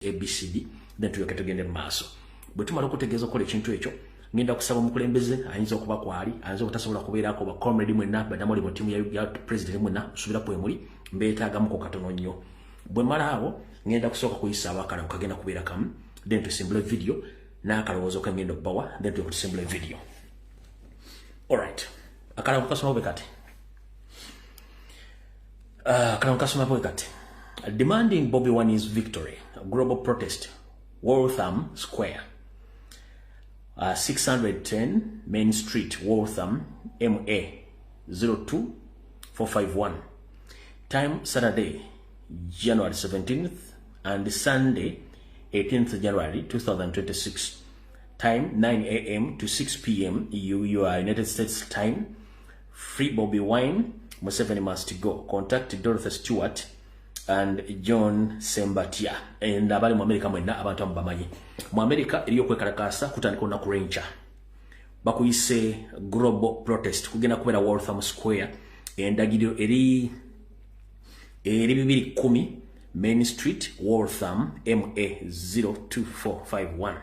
ABCD then tuyoke tugende mu maaso. Bwe tumala okutegeeza okola ekintu ekyo ngenda kusaba omukulembeze ayinza okuba kwali ayinza obutasobola kubeerako ba comrade mwenna badamuli mu tiimu ya president mwenna subira ku emuli mbeetaagamu ko katono nnyo. Bwe mala awo ngenda kusooka kuyisa abakala okagenda kubeera kamu then tusimbula video n'akalowoozo ke ngenda okubawa then tusimbula video. Alright, akala kukasoma bwe kati demanding Bobi Wine's victory, a global protest, Waltham Square, 610 Main Street, Waltham, MA 02451. Time Saturday, January 17th and Sunday, 18th January 2026. Time 9 a.m. to 6 p.m. United States time. Free Bobi Wine. Museveni must go. Contact Dorothy Stewart and John Sembatia. And abali mu America mwenna abantu amubamanyi. Mu America eriyo kwekalakasa kutandika olunaku lw'enkya. Bakuyise global protest kugenda kubeera Waltham Square. Endagiriro eri 210 Main Street, Waltham, MA 02451.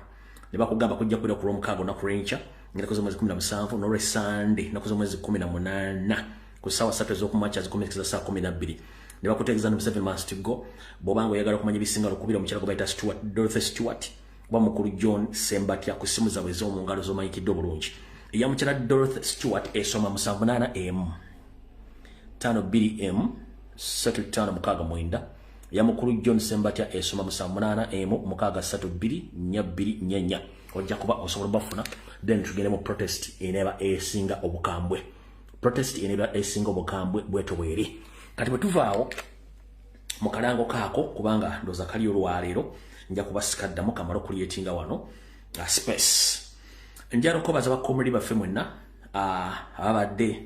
Ne bakugamba kujja kubeera ku Lwomukaaga olunaku lw'enkya. Ngenda kuza mwezi 17 n'olwe Sunday nakuza mwezi 18 ku ssaawa 3 ez'okumakya zikomekeza saa 12. Ne bakutegeeza ne Museveni must go. Bw'obanga oyagala okumanya ebisinga okubira omukyala gwe bayita Stewart, Dorothy Stewart oba mukulu John Sembatia ku ssimu zaabwe ez'omu ngalo z'omanyikidde obulungi. Eya mukyala Dorothy Stewart esoma 78M 52M 3569. Ya mukulu John Sembatia esoma 78M 6324. Ojja kuba osobola bafuna then tugende mu protest eneba esinga obukambwe. Protest eneba esinga obukambwe bweto bweri. Kati bwe tuvaawo mu kalango kaako kubanga ndoza kali olwaleero nja kubasikaddamu kamalo kulyetinga wano space. Njalo kobaza bakomuli baffe mwenna abadde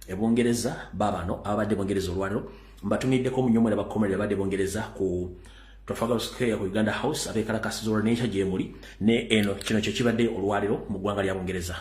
ebongereza babano abadde bongereza olwaleero mbatumiddeko munyomwera bakomuli abadde bongereza ku Trafalgar Square ku Uganda House abekalakasiza olw'enkya gye muli ne eno kino kyo kibadde olwaleero mu ggwanga lya Bungereza.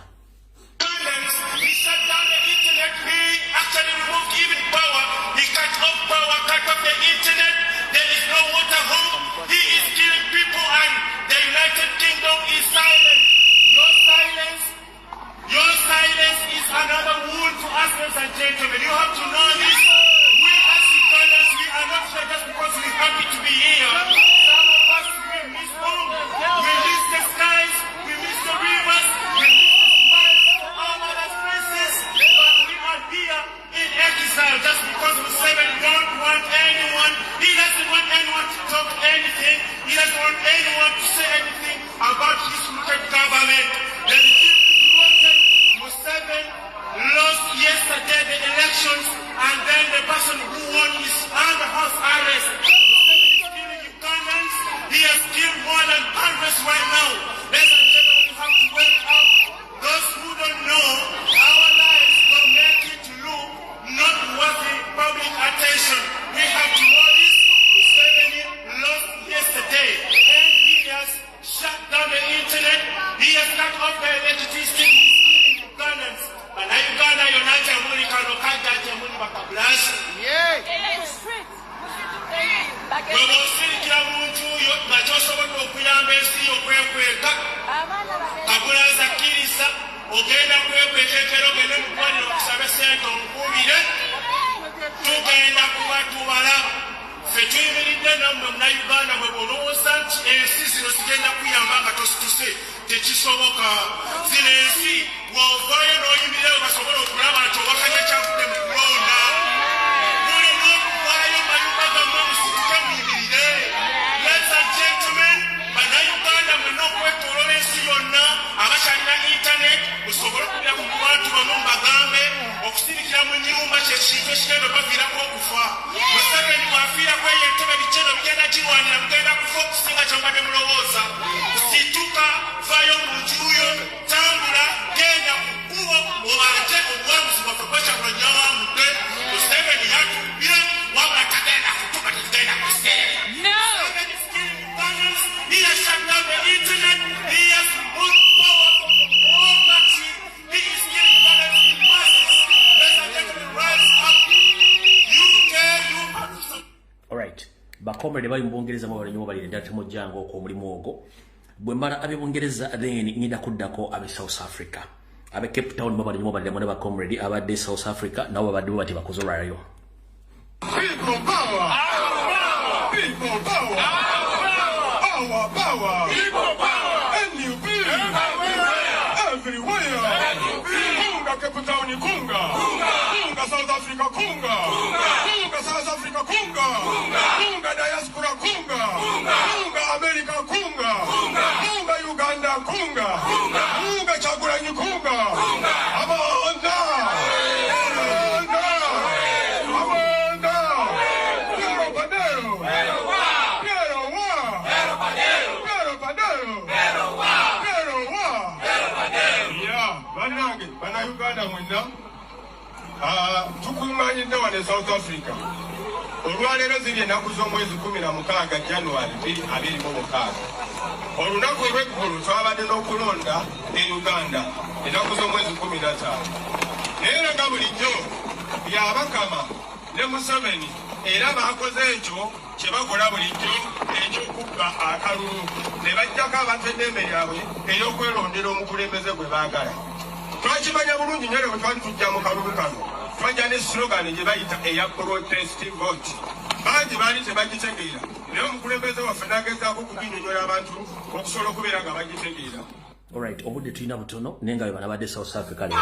comrade bali mu Bungereza mu bali nyuma bali ndate mu jango ko mulimu ogwo bwe mara abe Bungereza then ngida kuddako abe South Africa abe Cape Town mu bali nyuma bali mu ba comrade abadde South Africa nabo badde bati bakozolayo people power people power power power people power NUP everywhere kunga Cape Town kunga South Africa kunga South Africa kunga diaspora kunga America kunga Uganda kunga Chagulanyi kunga Amanda Uganda mwenda tukumanyi nda wane South Africa olwaleero ziri ennaku z'omwezi 16 January 2026 olunaku olw'eggulu twabadde n'okulonda e Uganda ennaku z'omwezi 15 naye nga bulijjo byabakama ne Museveni era baakoze ekyo kye bakola bulijjo ekyokubba akalulu ne bajjako abantu eddembe lyabwe ey'okwerondera omukulembeze gwe baagala. Twakimanya bulungi nnyo bwe twali tujja mu kalulu kano twajja ne slogan gye bayita eya protest vote. Bangi baali tebagitegeera naye omukulembeze waffe n'agezaako okuginyonyola abantu okusobola okubeera nga bagitegeera. Alright, obudde tulina butono naye nga bwe banabadde South Africa leero.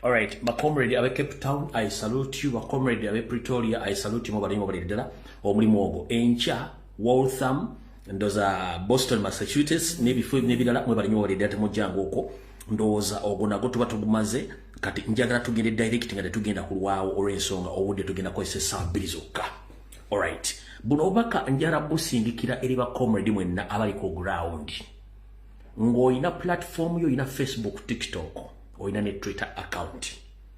Alright, my comrade abe Cape Town, I salute you. My comrade abe Pretoria, I salute you. Mobali dala omulimu ogwo encha Waltham ndoza Boston Massachusetts nebidala mwebali nyo walidde mu jango oko ndoza ogwo nago tuba tugumaze kati njagala tugende direct nga tugenda kulwawo olw'ensonga obudde tugenda kozesa sabbiri zokka. Alright, buno obaka njara busingikira eri ba comrade mwenna abali ku ground ng'oyina platform yo oyina Facebook, TikTok, oyina ne Twitter account.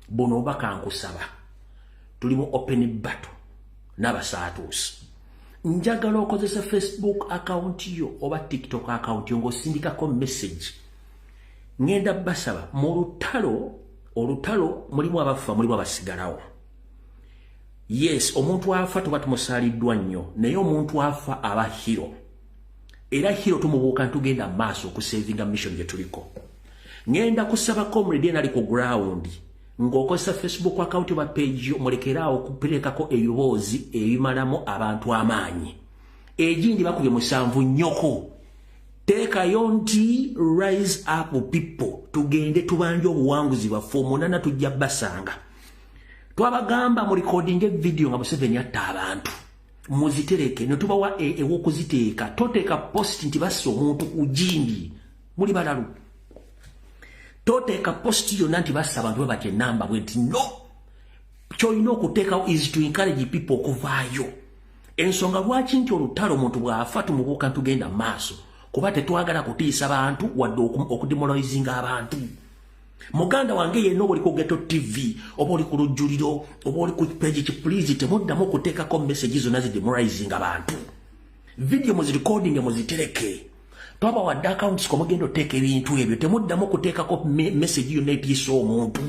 Buno obaka nkusaba tuli mu open battle n'abasaatuusi. Njagala okozesa Facebook account yo oba TikTok account yo ng'osindikako message. Ngenda basaba mu olutalo mulimu abafa mulimu abasigalawo. Yes, omuntu afa tuba tumusaaliddwa nnyo naye omuntu afa aba hero. Era hero tumubuuka ntugenda maaso okusavinga mission gye tuliko. Ngenda kusaba comrade ena ali ku ground ng'okozesa Facebook account ba page omulekeraawo okuperekako ebiboozi ebimalamu abantu amaanyi. Egindi bakubye 7 nnyoko. Teekayo nti rise up people tugende tubanje obuwanguzi bwaffe 8 tujja basanga. Twabagamba mu recording video nga Museveni atta abantu. Muzitereke ne tubawa ew'okuziteeka toteeka post nti basse omuntu ku jindi muli balalu. Toteeka post yonna nti basse abantu bwe namba bwenti no. Kyolina okuteekawo is to encourage people okuvaayo. Ensonga lwaki nti olutalo omuntu bw'afa tumubuuka ntugenda maaso kuba tetwagala kutiisa bantu wadde okudemoralizinga abantu. Muganda wange yenna oli ku Ghetto TV oba oli ku lujjuliro oba oli ku page ki please temuddamu okuteekako messages zonna zidemoralizing abantu. Video muzirecording muzitereke. Twaba wadde accounts ko mugenda oteeka ebintu ebyo temuddamu okuteekako message yonna etiisa omuntu.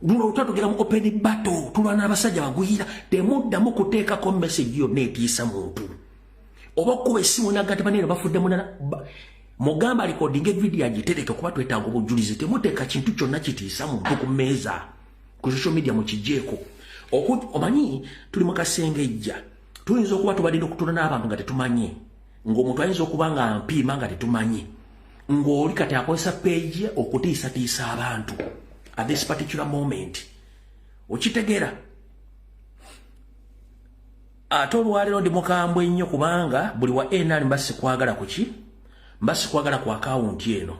Luno tutagera mu open battle tulwana abasajja bagwira temuddamu okuteekako message yonna etiisa muntu. Oba kuba essimu nagati banene bafudde munana Mogamba recording video agitereke kuba twetanga obujulizi temuteeka kintu kyonna kitiisa muntu ku mmeeza ku social media mu kijeeko. Omanyi tuli mu kasengejja tuyinza okuba tubadde okutula n'abantu nga tetumanyi ng'omuntu ayinza okuba nga mpiima nga tetumanyi ng'oli kati akozesa page okutiisatiisa abantu at this particular moment. Okitegeera ate olwaleero ndi mukambwe nnyo kubanga buli wa NR mbasi kwagala kuki mbasi kwagala ku account eno.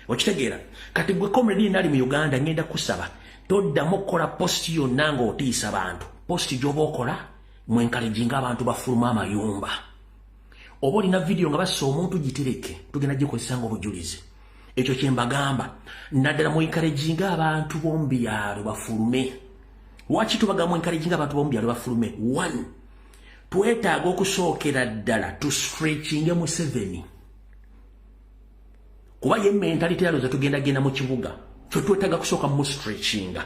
Okitegeera kati gwe comrade nali mu Uganda ngenda kusaba toddamu kola post yonna ng'otiisa bantu. Post gy'oba okola mu encouraging abantu bafuluma amayumba. Oba olina video nga bassa omuntu gitereke tugenda gikozesanga obujulizi. Ekyo kye mbagamba naddala mu encouraging abantu bombyalo bafulume. Lwaki tubaga mu encouraging abantu bombyalo bafulume? 1. Twetaaga okusookera ddala to stretching Museveni. Kuba ye mentality yalo za tugenda genda mu kibuga. Kyo twetaaga kusooka mu stretching.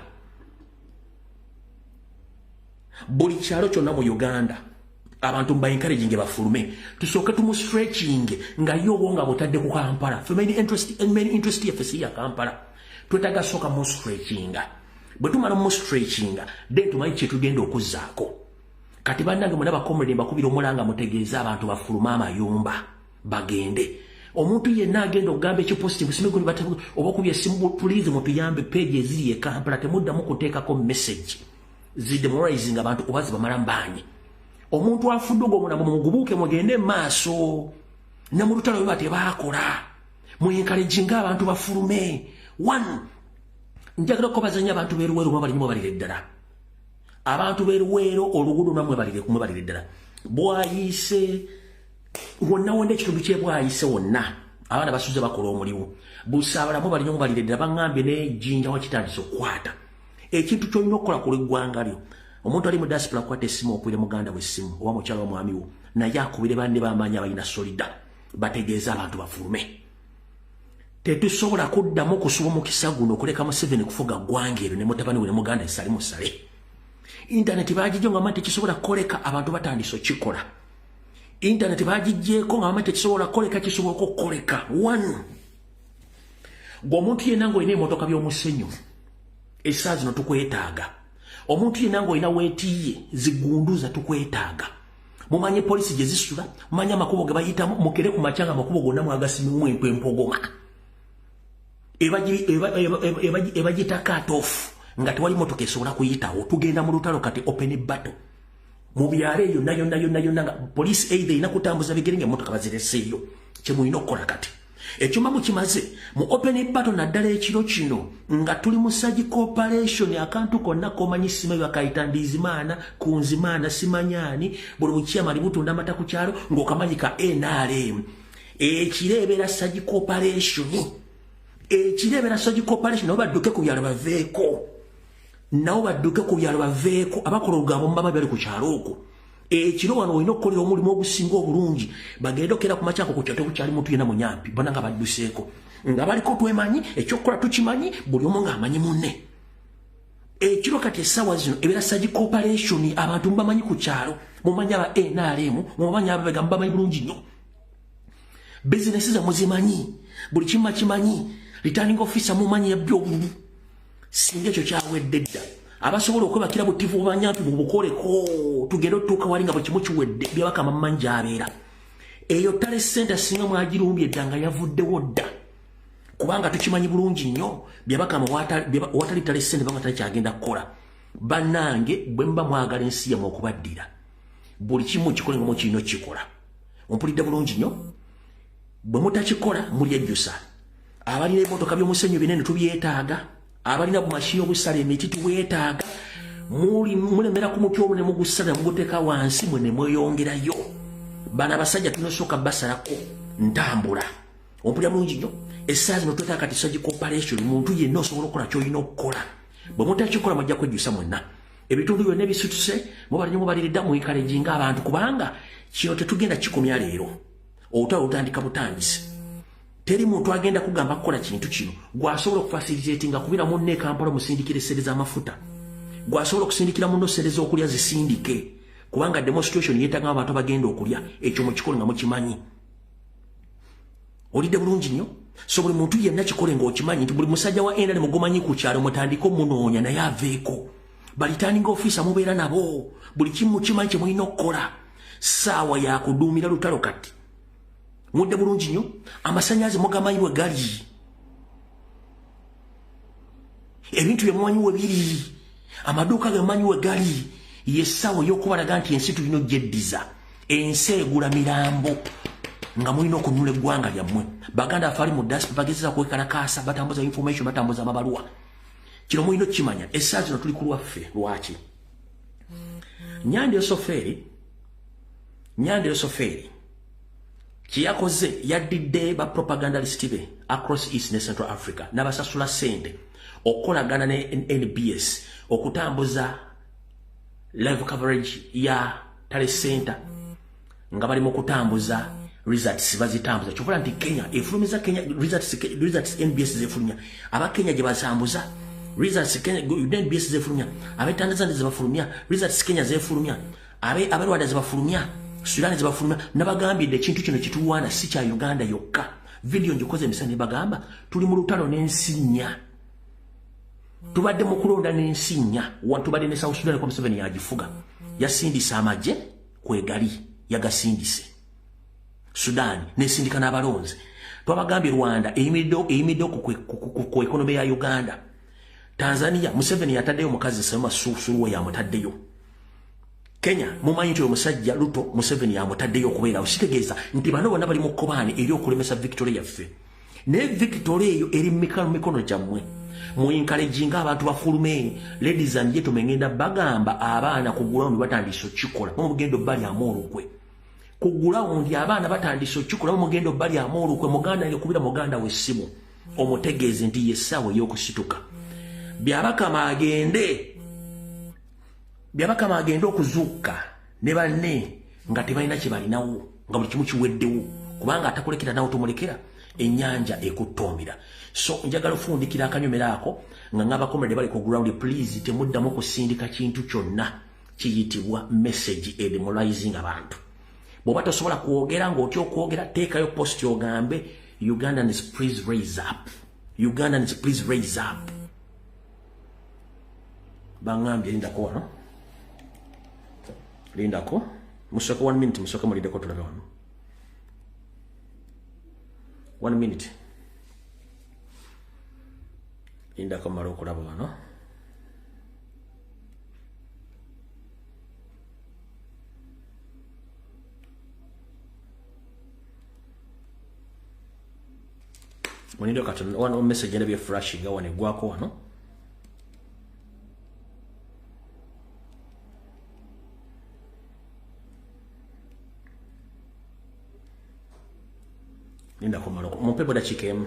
Buli kyalo kyonna mu Uganda abantu mba encouraging bafulume tusooke tumu stretching nga yobo nga botadde ku Kampala. For many interest yafesi ya Kampala. Twetaaga sooka mu stretching. Bwe tumala mu stretching then tumanyi kye tugenda okuzzaako. Kati bannange muna bakomrede mbakubira omulanga mutegeeza abantu bafuluma amayumba bagende. Omuntu yenna agenda okugamba ekipositive simegoni batabu oba kubye simu please mutuyambe page eziri e Kampala temuddamu kuteekako message zidemoralizing abantu obazi bamala mbanyi. Omuntu afudde ogw'omulambo mugubuuke mugende maaso ne mu lutalo bwe tebaakola mu encouraging abantu bafulume. 1. Njagala okubazanya abantu beeruweero mwe balimu balire ddala. Abantu beeruweero oluguudo namwe balire ddala. Bwayise wonna wonde ekitundu kye bwayise wonna abaana basuze bakola omulimu. Busaabalamu balinamu balire ddala baŋŋambye n'ejjinja wakitandise okukwata. Ekintu kyolina okukola ku lw'eggwanga lyo. Omuntu ali mu diaspora akwata essimu okubira muganda w'essimu oba mukyala w'omwami wo naye akubire banne b'amaanyi abalina solida bategeeza abantu bafulume. Tetusobola kuddamu kusuba omukisa guno okuleka Museveni kufuga ggwanga eryo ne mutabani we ne muganda esale musale. Internet baagijjo nga mati kisobola kukoleka abantu batandise okikola. Internet baagijjeeko nga mati kisobola kukoleka kisobola okukoleka. 1. Gw'omuntu yenna ng'olina emmotoka by'omusenyu essaawa zino tukwetaaga. Omuntu yenna ng'olina weetiye zigunduza tukwetaaga. Mumanye polisi gye zisula, mumanye amakubo ge bayitamu mukere ku makyanga amakubo gonna mwagasimu empogoma. Ebagita cut off nga tewali motoka esobola kuyitawo. Tugenda mu lutalo kati open battle. Mu byalo eyo yonna nga polisi either erina kutambuza bigere ng'emmotoka bazireseeyo. Kye mulina okukola kati. Ekyuma mukimaze mu open battle naddala ekiro kino nga tuli mu surgical operation akantu konna komanyi simanyi bakayita Ndizimana Kunzimana simanyani buli mukyama ali butunda amata ku kyalo ng'okamanyi ka NRM. Ekireebera surgical operation. Nabo badduke ku byalo baveeko. Abakola olugambo mubaba bali ku kyalo okwo. Ekiro wano olina okukolera omulimu ogusinga obulungi bagenda okera ku makyako ku kyalo tekukyali muntu yenna munyampi bona nga badduseeko nga baliko twemanyi ekyokukola tukimanyi buli omu ng'amanyi munne. Ekiro kati essaawa zino ebeera surgical operation abantu mubamanyi ku kyalo mumanyi aba NRM mubamanyi ababega mubamanyi bulungi nnyo. Bizinesi zammwe zimanyi buli kimu kimanyi returning officer mumanyi yabbi obululu. Singa ekyo kyawedde dda abasobola okwebakira butivu banyampi mu bukoleko tugenda otuuka wali nga bwe kimu kiwedde byabakama manja abeera. Eyo tale center singa mwagirumbye edda nga yavuddewo dda kubanga tukimanyi bulungi nnyo byabakama watali tale center banga tali kyagenda kukola. Bannange bwe mba mwagala ensi yammwe okubaddira buli kimu kikole nga mukirina okukikola. Ompulidde bulungi nnyo. Bwe mutakikola mulyejjusa. Abalina emmotoka by'omusenyu binene tubyetaaga. Abalina ku mashini obusala emiti tuweetaaga. Mulemera ku muti ne mugusala muguteeka wansi mwe ne mweyongerayo. Bano abasajja tunosooka basalako ntambula. Ompulira bulungi nnyo. Essaawa zino twetaaga kati surgical operation muntu yenna osobola okukola ky'olina okukola. Bwe mutakikola mujja kwejjusa mwenna. Ebitundu byonna ebisutuse mubalinyo mubaliridda mu encouraging abantu kubanga kino tetugenda kikomya leero. Olutalo lutandika butandise. Teri muntu agenda kugamba kukola kintu kino gwasobola okufacilitatinga kubira munne Kampala musindikire sede z'amafuta. Gwasobola okusindikira munno sede z'okulya zisindike kubanga demonstration yeetaaga abantu bagenda okulya ekyo mukikole nga mukimanyi. Olidde bulungi nnyo. So buli muntu yenna kikole ng'okimanyi nti buli musajja wa NRM mugumanyi ku kyalo mutandika omunoonya naye aveeko. Baliturning officer mubeera nabo buli kimu kimanyi kye mulina okukola. Ssaawa ya kuduumira lutalo kati. Mudde bulungi nnyo. Amasannyalaze mugamanyi we gali. Ebintu bye mumanyi we biri. Amaduuka ge mumanyi we gali. Yessaawa y'okubalaga nti ensi tulina ogyeddiza. Ensi egula mirambo nga mulina okununula eggwanga lyammwe. Baganda afaali mu diaspora bagezeza kwekalakaasa batambuza information batambuza amabaluwa. Kino mulina okukimanya essaawa zino tuli ku lwaffe. Lwaki? Nyandi Osoferi kiyakoze yadidde ba propagandalist be across East and Central Africa n'abasasula sente okolagana ne NBS okutambuza live coverage ya Tale Center nga bali mu kutambuza results bazitambuza kyokora nti Kenya efulumiza Kenya results NBS zefulumya aba Kenya gye basambuza results Kenya NBS zefulumya abetangaza zebafulumya results Kenya zefulumya abalwada zebafulumya Sudan zebafulumya nabagambidde ekintu kino kituwaana si kya Uganda yokka video njikoze emisana bagamba tuli mu lutalo n'ensinya tubadde mu kulonda n'ensinya watubadde ne South Sudan kwa Museveni yagifuga yasindisa amagye kwegali yagasindise Sudan nesindika n'abalonzi twabagambye Rwanda eyimiddeko ku ekonomi ya Uganda Tanzania Museveni yataddeyo mukazi sema susuwe yamutaddeyo Kenya mumanyi nti omusajja Ruto Museveni yamutaddeyo okubeera ositegeeza nti bano bonna bali mu kkobaane eri okulemesa Victoria yaffe ne Victoria eyo eri mikono gyammwe mu encouraging abantu bafulume ladies and gentlemen ngenda bagamba abaana ku ground batandise okikola mu mugendo bali amolukwe ku ground abaana batandise okikola mu mugendo bali amolukwe muganda yakubira muganda wesimu omutegeeze nti yesawe yokusituka byabakama agende okuzuuka ne banne nga tebalina kye balinawo nga buli kimu kiweddewo kubanga atakulekera nawo tumulekera ennyanja ekuttoomera so njagala ofundikira akanyomera ako nga ng'abakomere bali ku ground please temuddamu kusindika kintu kyonna kiyitibwa message edemoralizing abantu bw'oba tosobola kwogera ng'otya okwogera teekayo post ogambe Ugandans please raise up Ugandans please raise up bangambye lindako wano lindako musoka 1 minute musoka mulideko tulabe wano 1 minute lindako mara okulaba wano munindo katonda wano message ene bye flashing wane gwako wano Linda kwa maroko. Mpepo da chikem.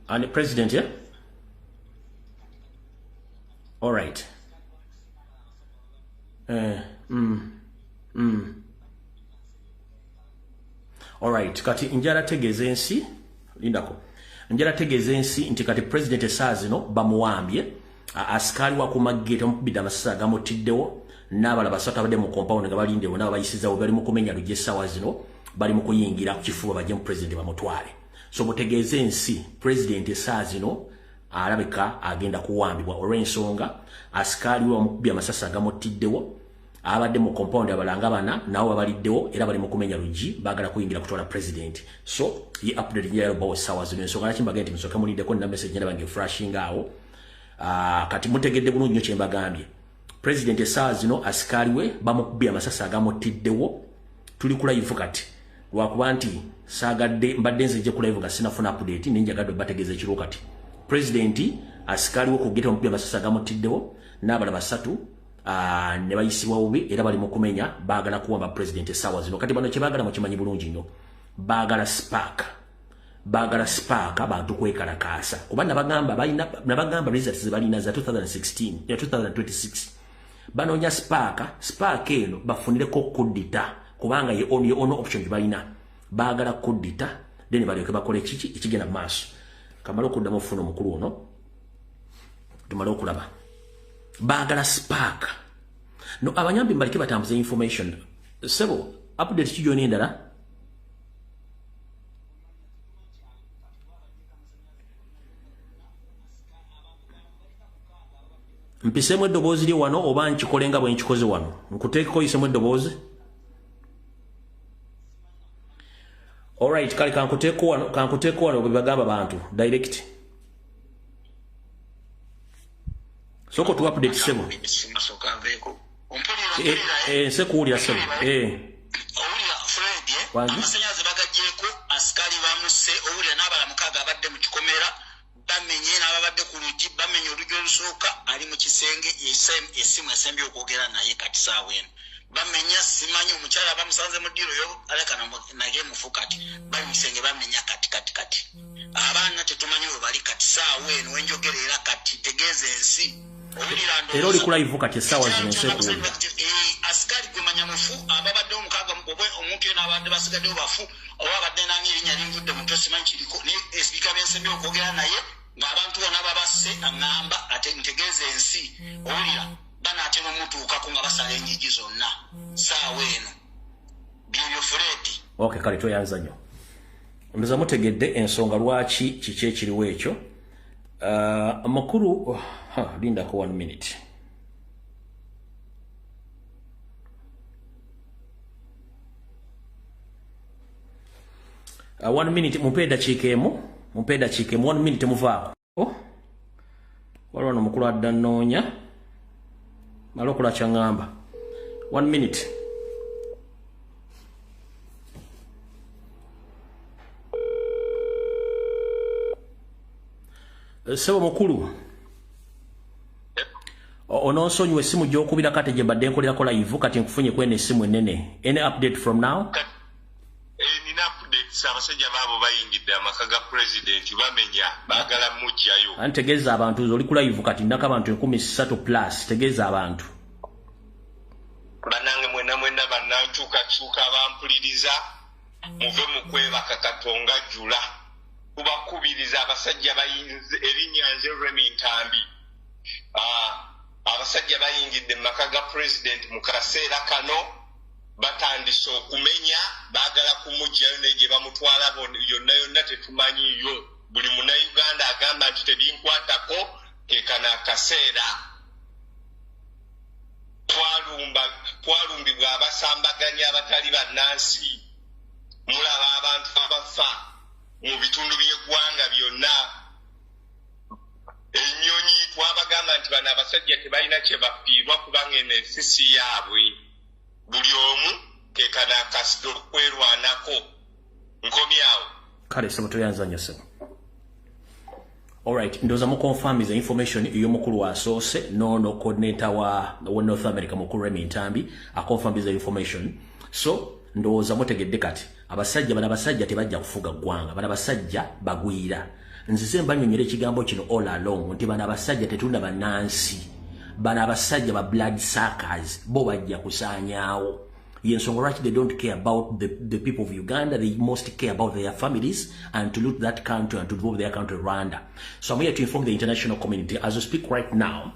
And the president, yeah? All right. All right. Kati njara tegeze ensi. Lindako. Njala tegeze ensi nti kati president esazino bamuwambye askari wa kumageta mubida masasa gamotiddewo n'abala basatu abadde mu compound nga balindewo n'abayisizawo bali mu kumenya lujje sawa zino bali mu kuyingira ku kifuba bajje mu president bamutwale so mutegeze ensi president esazino alabika agenda kuwambibwa olw'ensonga askari wa mubya masasa gamotiddewo abadde mu compound abalanga bana nawo abaliddewo era bali mu kumenya lujji bagala kuyingira kutwala president so ye update ya boss sawa zino so kana chimba genti musoka munideko na message nyaba nge flashing awo kati mutegedde bulungi nyo chemba gambye president esaa zino askari we bamukubya masasa agamotiddewo tuli ku live kati lwakuba nti sagadde mbadde nze ku live nga sinafuna update ninjagadde bategeze kiro kati president askari we kugeta mukubya masasa agamotiddewo n'abala basatu ne bayisibwa obi era bali mu kumenya bagala kuwamba president esaa zino kati bano kyebagala mu kimanyi bulungi nnyo bagala spark abantu kwekalakasa kuba nabagamba results balina za 2016 ya 2026 banonya spark eno bafunireko kudita kubanga ye ono option balina bagala kudita then balyoke bakole kiki ikigenda maaso kamalo kudda mufuno mukulu ono tumalo kulaba bagala spark no abanyambi mbalike batambuze information sebo update kijoni ndala mpisemo eddoboozi lye wano oba nkikolenga bwe nkikoze wano nkuteekeko yisemo eddoboozi alright kale kankuteeko wano bwe bagamba bantu direct soko tu update sebo nse kuwulira sebo amasanyaze bagajeko askari bamuse owulira n'abala mukaaga abadde mu kikomera bamenye n'ababadde ku lugi bamenye olugi olusooka ali mu kisenge esimu esembye okwogera naye kati saawa eno bamenya simanyi omukyala bamusanze mu ddiro yo alekana naye mufukati bali mu kisenge bamenya kati abaana tetumanyi we bali kati saawa eno wenjogera era kati tegeeza ensi era oli kulive kati essaawa zino ensi ekuwulira asikali gwemanya mufu ababadde omukaaga mugobwe omuntu yena abadde basigaddewo bafu oba abadde nani erinnya linvudde mutwe simanyi kiriko naye esipiika byensembe okwogera naye ng'abantu bonna babasse aŋŋamba ate ntegeeza ensi owulira banaatera omutuukako nga basala enyigi zonna saawa eno byebyo Fred. Okay, kale toyanza nnyo ndoza mutegedde ensonga lwaki kiki ekiriwo ekyo amakulu lindako 1 minute. One minute mupeda chikemu 1 minute muvaako waliwo mukulu adda nnoonya malokula kyangamba 1 minute. Sebo mukulu ononsonyiwa essimu gy'okubira kati gye mbadde nkolerako live kati nkufunye kwene essimu ennene. Any update from now? Nina updates abasajja baabo bayingidde amaka ga president bamenya baagala mujjayo. Antegeeza abantu oli ku live kati ndako abantu 13 plus tegeeza abantu. Banange mwena bannankyukakyuka bampuliriza muve mu kwebaka Katonga jjula. Kubakubiriza abasajja bayinze erinnya nze Remy Ntambi. Abasajja bayingidde mu maka ga president mu kaseera kano batandise okumenya baagala kumujjayo naye gye bamutwala yonna tetumanyiiyo. Buli Munnayuganda agamba nti tebinkwatako kekana akaseera. Twalumbibwa abasambaganya abatali bannansi. Mulaba abantu abafa mu bitundu by'eggwanga byonna. Ennyonyi twabagamba nti bano abasajja tebalina kye bafiirwa kubanga eno ensi si yaabwe. Buli omu kekana akasito okwerwanako. Nkomyawo. Kale sebo toyanza nnyo sebo. Alright, ndoza mu confirm the information y'omukulu asoose no coordinator wa North America mukulu Remy Ntambi a confirm the information. So ndoza mutegedde kati abasajja tebajja kufuga ggwanga bana basajja bagwira. Nzize mbanyonyera ekigambo kino all along nti bana basajja tetunda bannansi bana basajja ba blood suckers bo bajja kusaanyaawo. Yensonga lwaki they don't care about the people of Uganda. They most care about their families and to loot that country and to move their country Rwanda. So I'm here to inform the international community as we speak right now.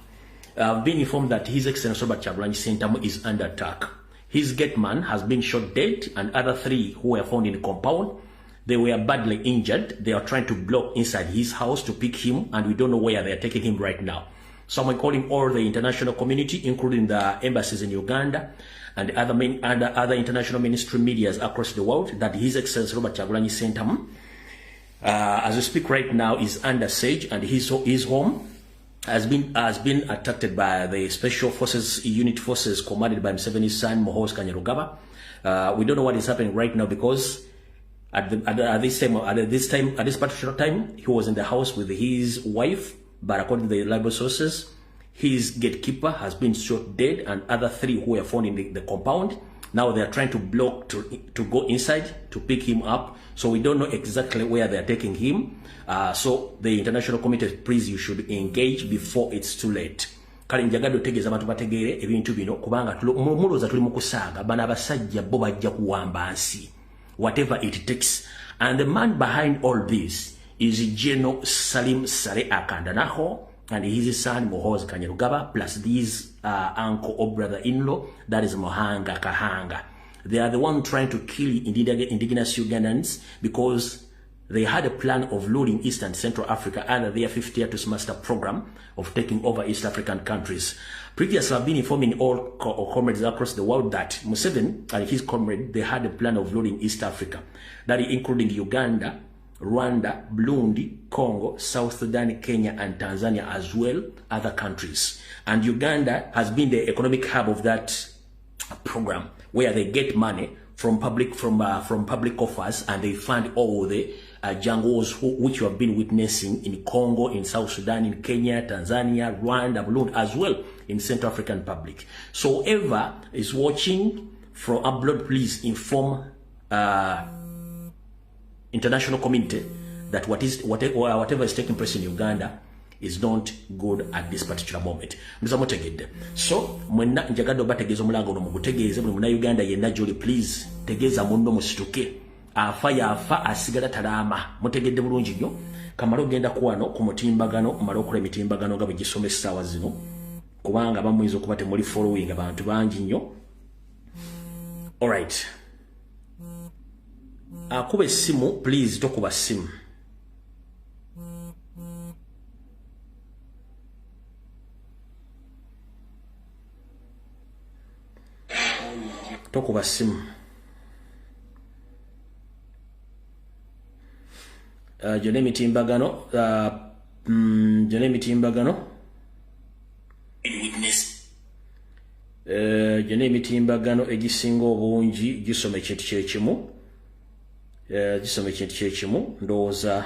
I've been informed that His Excellency Robert Kyagulanyi Ssentamu is under attack. His gate man has been shot dead and other 3 who were found in the compound, they were badly injured. They are trying to block inside his house to pick him and we don't know where they are taking him right now. So I'm calling all the international community, including the embassies in Uganda and other international ministry medias across the world, that His Excellency Robert Kyagulanyi Ssentamu, as we speak right now, is under siege and his home has been attacked by the Special Forces Unit Forces commanded by Museveni's son Muhoozi Kainerugaba. We don't know what is happening right now because at this particular time he was in the house with his wife, but according to the reliable sources, his gatekeeper has been shot dead and other 3 who were found in the compound. Now they are trying to block to go inside to pick him up. So we don't know exactly where they are taking him. So the international community, please, you should engage before it's too late. Kale njagala otegeeza abantu bategeere ebintu bino kubanga mulowooza tuli mu kusaaga bano abasajja bo bajja kuwamba nsi whatever it takes. And the man behind all this is General Salim Saleh Akandanaho and his son Muhoozi Kainerugaba, plus his uncle or brother-in-law, that is Mohanga Kahanga. They are the one trying to kill indigenous Ugandans because they had a plan of looting East and Central Africa under their 50-year to master program of taking over East African countries. Previously, I've been informing all comrades across the world that Museveni and his comrade, they had a plan of looting East Africa, that including Uganda, Rwanda, Burundi, Congo, South Sudan, Kenya, and Tanzania, as well other countries. And Uganda has been the economic hub of that program, where they get money from public offers, and they fund all the jungles which you have been witnessing in Congo, in South Sudan, in Kenya, Tanzania, Rwanda, Burundi, as well in Central African Republic. So whoever is watching from abroad, please inform international community that whatever is taking place in Uganda is not good at this particular moment. So mwenna njagado bategeeza omulango no mugutegeeze buli muna Uganda yenna joli, please tegeeza munno musituke afa asigala talama. Mutegedde bulungi nnyo. Kamala ogenda kuwano ku mutimbagano, mala okola emitimbagano nga bwe gisoma essaawa zino, kubanga bamuyinza okuba temuli following abantu bangi nnyo. Alright, akuba essimu please, tokuba ssimu. Tokuba ssimu. Jone mitimbagano jone mitimbagano egisinga obungi gisome ekintu kyekimu, ndowooza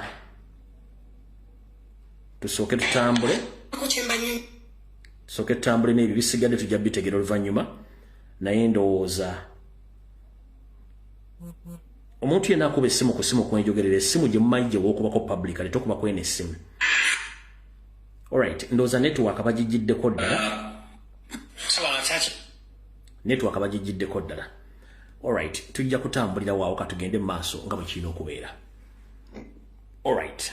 tusooke tutambule n'ebyo bisigadde tujja bitegera oluvannyuma, naye ndowooza omuntu yenna akuba essimu ku ssimu kwenjogerera essimu gye mumanyi gye w'okubako publicly, tokuba kwena essimu. Alright, ndowooza network bagigiddeko ddala. Alright, tujja kutambulira waawo katugende mu maaso nga bwe kirina okubeera. Alright.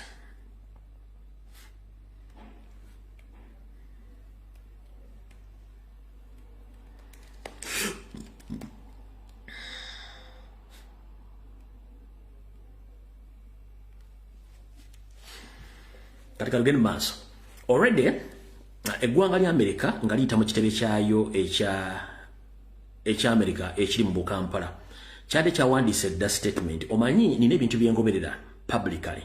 Katika lugendo maaso. Already, eggwanga lya America nga liyita mu kitebe kyayo ekya America ekiri mu Kampala kyade kyawandiise dda statement. Omanyi nina ebintu byengoberera publicly.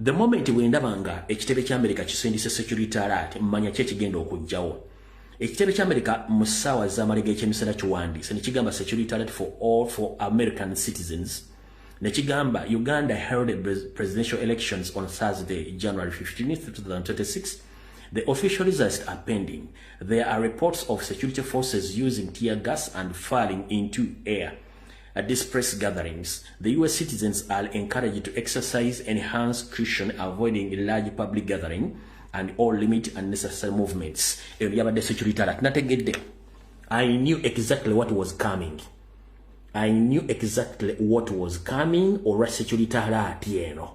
The moment bwendaba nga ekitebe kya America kisindise security alert, mmanya kye kigenda okujjawo. Ekitebe kya America mu ssaawa z'amalega ekyemisana kiwandiise ne kigamba security alert for American citizens. Nechigamba, Uganda held presidential elections on Thursday, January 15th, 2026. The official results are pending. There are reports of security forces using tear gas and firing into air at these press gatherings. The US citizens are encouraged to exercise enhanced caution, avoiding large public gathering and all limit unnecessary movements. I knew exactly what was coming. Or security alert yeno.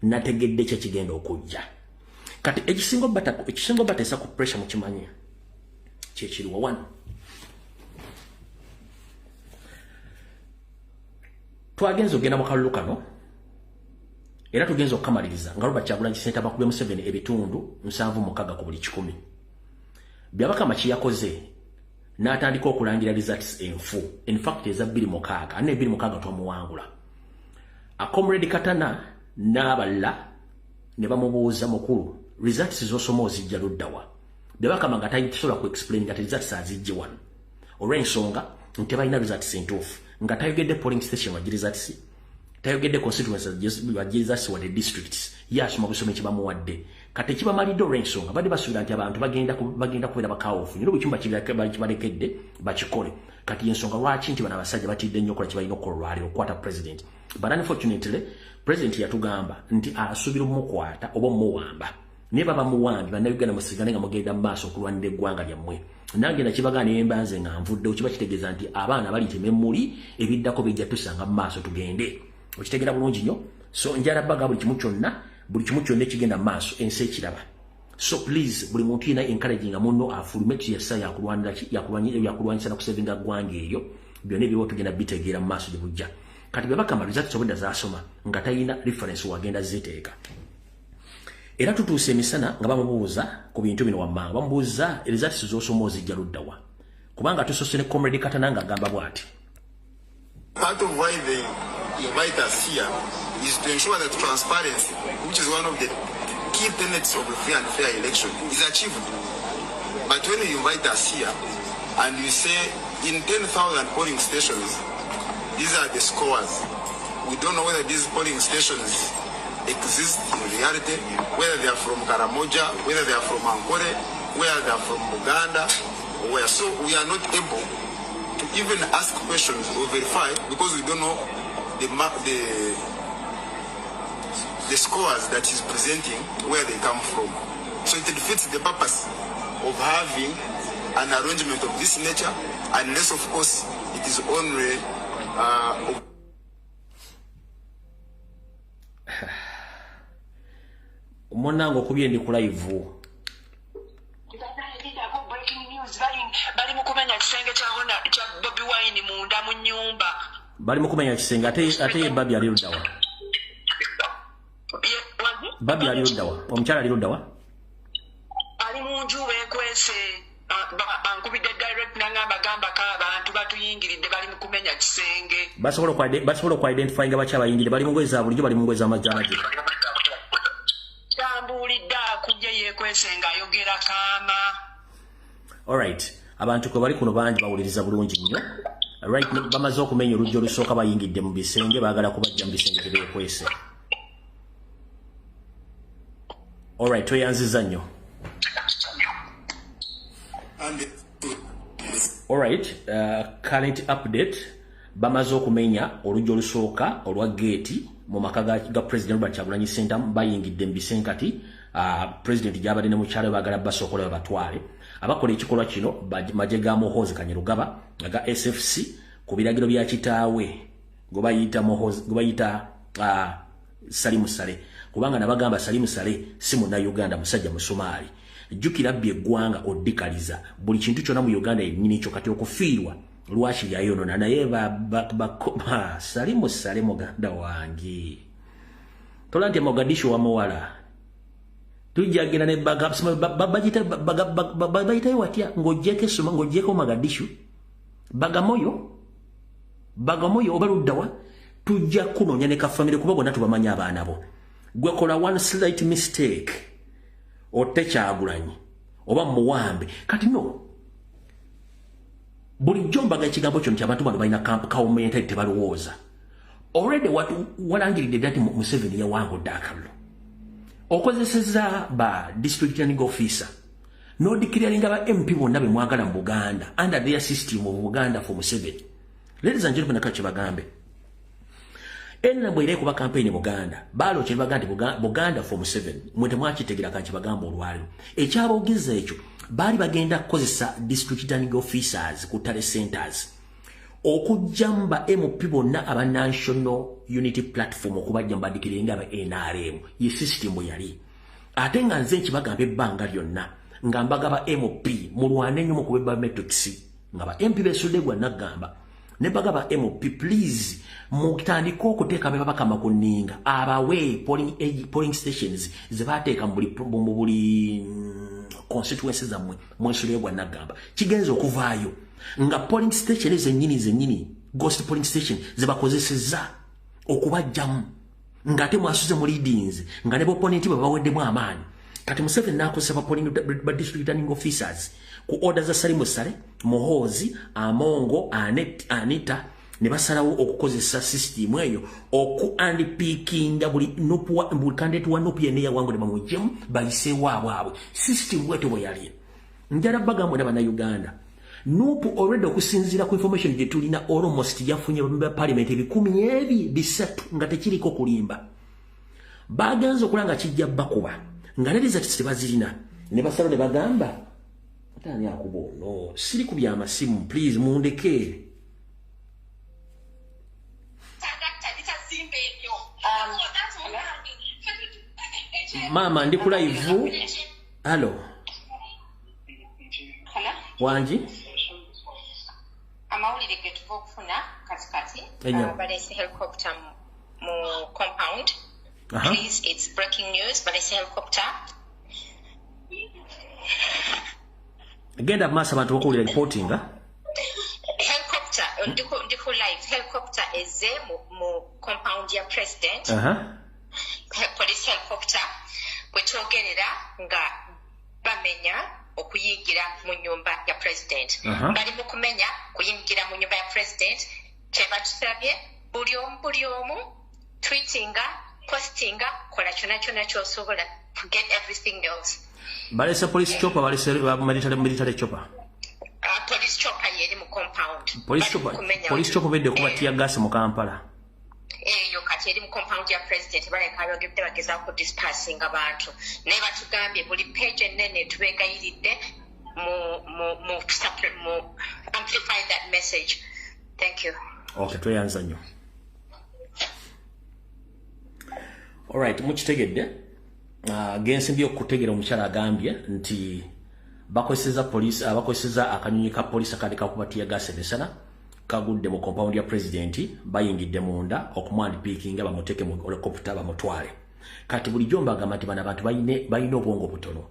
Nategedde kye kigenda okujja. Kati ekisingo batesa ku pressure mu kimanyi. Kye kiriwa one. Twagenza ogenda mu kalulu kano. Era tugenza okukamaliriza nga Robert Kyagulanyi Ssentamu bakubye Museveni ebitundu 7-6 ku buli 100. Byabakama kiyakoze n'atandika okulangira results enfu. In fact eza 2-6 ne 2-6 twamuwangula. Comrade Katana n'abalala ne bamubuuza mukulu results z'osoma ozijja luddawa. Byabakama nga tayisobola ku explain nga results azijje wano. Olw'ensonga nti balina results entuufu nga tayogedde polling station wa results, tayogedde constituencies wa results wa the districts. Yasoma kusoma ekibamuwadde. Kati kibamalidde olw'ensonga badde basuubira nti abantu bagenda kubeera bakawufu nnyo buli kyumba kibalekedde bakikole. Kati ensonga lwaki nti bano abasajja batidde nnyo okola kibalina okukola olwaleero okukwata president. But unfortunately president yatugamba nti asuubira omukwata oba omuwamba. Naye baba muwambi bannayuganda musigale nga mugenda mu maaso okulwanira eggwanga lyammwe. Nange nakibagaana embanze nga nvudde okiba kitegeeza nti abaana balitema emmuli ebiddako bijja tusanga mu maaso tugende. Okitegera bulungi nnyo. So njala baga buli kimu kyonna ekigenda mu maaso ensi ekiraba. So please buli muntu yina encouraging munno afulume tuyasa yakulwanyisa na kusevinga ggwanga eyo byonna ebiwo tugenda bitegeera mu maaso gye bujja. Kati bwe bakama results obwedda zaasoma nga tayina reference wagenda ziteeka. Era tutuuse emisana nga bamubuuza ku bintu bino wammanga. Bamubuuza results z'osoma ozijja luddawa. Kubanga tusoose ne Comrade Katana ng'agamba bw'ati. Part of why they invite us here is to ensure that transparency, which is one of the key tenets of a free and fair election, is achieved. But when you invite us here and you say in 10,000 polling stations, these are the scores. We don't know whether these polling stations exist in reality, whether they are from Karamoja, whether they are from Ankole, whether they are from Uganda, or where. So we are not able to even ask questions or verify because we don't know the scores that he's presenting, where they come from. So it defeats the purpose of having an arrangement of this nature, unless of course it is only Monango kubyendi ku live. Bali mukumenya kisenge kya Bobi Wine munda mu nyumba. Bali mukumenya kisenge ate Babi ali ludawa. Babi ali ludawa. Omukyala ali ludawa. Ali munju bekwese. Bankubidde direct nangamba gamba ka abantu batuyingiridde bali mukumenya kisenge. Basobola ku identify nga bakyala bayingidde bali mugweza bulijjo bali mugweza amajjana gye. Alright, abantu kwe bali kuno bangi bawuliriza bulungi nnyo. Right, bamaze okumenya olujjo olusooka bayingidde mu bisenge baagala kubajja mu bisenge gye beekwese. Alright, tweyanziza nnyo. Alright, current update. Bamaze okumenya olujjo olusooka olwa gate mu maka ga President Robert Kyagulanyi Center bayingidde mu bisenkati. President gyabadde ne mukyala bagala basookola batwale. Abakola ekikolwa kino majega Muhoozi Kanyerugaba aga SFC ku biragiro bya kitaawe gobayita Salimu Sale kubanga nabagamba Salimu Sale si munna Uganda musajja Musomaali. Jjukira bye eggwanga oddikaliza buli kintu kyonna mu Uganda yennyini ekyo kati okufiirwa lwaki yayonona naye Salimu Sale muganda wange tolanti Mogadishu wa muwala tujagenda ne bagayitayo watya ng'ogyeko esoma ng'ogyeko Mogadishu Bagamoyo oba luddawa tujja kunoonya ne kafamire kuba bonna tubamanya abaana bo gwe kola one slight mistake otte Kyagulanyi oba muwambe kati no bulijjo mbaga ekigambo kyo nti abantu bano balina kawumentali tebalowooza already walangiridde ddati Museveni yawangudde akalulu okozeseza ba district returning officer no declaring aba MP bonna be mwagala mu Buganda under their system of Buganda for Museveni. Ladies and gentlemen, akache bagambe enna bwere kuba campaign Buganda balo kye bagandi Buganda for Museveni mwete mwakitegira akache bagambo olwaliro ekyabogeza ekyo bali bagenda kukozesa district returning officers ku tale centers okujjamba MP bonna aba National Unity Platform okubajja mbadikirenga aba NRM ye system yali ate nga nze kibagambe ebbanga lyonna nga mbagaba MP mulwane nnyo mu kubeba metrics nga ba MP besudde gwa nagamba ne bagaba MP please mutandika okuteeka babaka makuninga abawe polling stations ze bateeka mu buli constituencies zamwe mwesule gwa nagamba kigenza okuvaayo nga polling station zennyini ghost polling station ze bakozeseza okubajjamu nga ate mwasuze mu leadings nga ne opponent babaweddemu amaanyi kati Museveni n'akozesa polling district returning officers ku order za Salimu Sale Muhoozi Amongo Anita ne basalawo okukozesa system eyo oku unpickinga buli candidate wa nupu yene yawangu ne bamujjemu bayiseewo abwabwe system bwete bwe yali njala bagambo ne Bannayuganda nupu already okusinzira ku information gye tulina almost yafunye parliament bisatu nga tekiriko kulimba baganza okulanga kijja bakuba nga nediza kitibazirina ne basalo ne bagamba atani akubo no siri ku byamasimu please mundeke mama ndi ku live hello wanji amawulire ge tuva okufuna katikati balese helicopter mu compound. Please, it's breaking news, but it's a helicopter. Again, that must have to reporting. Helicopter, ndiko live. Helicopter is there, mu compound ya president. Police helicopter. Bwetogerera nga bamenya okuyingira mu nyumba ya president. Bali mu kumenya kuyingira mu nyumba ya president Kyebatusabye buli omu tweetinga postinga kola kyonna ky'osobola forget everything else. Balese police chopper balese military chopper. Police chopper yeri mu compound. Police chopper bedde okubatia gas mu Kampala. Eyo kati eri mu compound ya president baleka bagende bagezaako dispersing abantu. Naye batugambye buli page ennene tubeegayiridde mu amplify that message. Thank you. Okay, tweyanza nnyo. Alright, mukitegedde. Gensimbye okutegera omukyala agambye nti bakozeseza police abakozeseza akanyonyi ka police akadeka kubatia gas emisana kagudde mu compound ya president bayingidde munda okumwandi picking abamuteke mu helicopter bamutwale. Kati buli jomba agamba bana abantu bayine obwongo butono.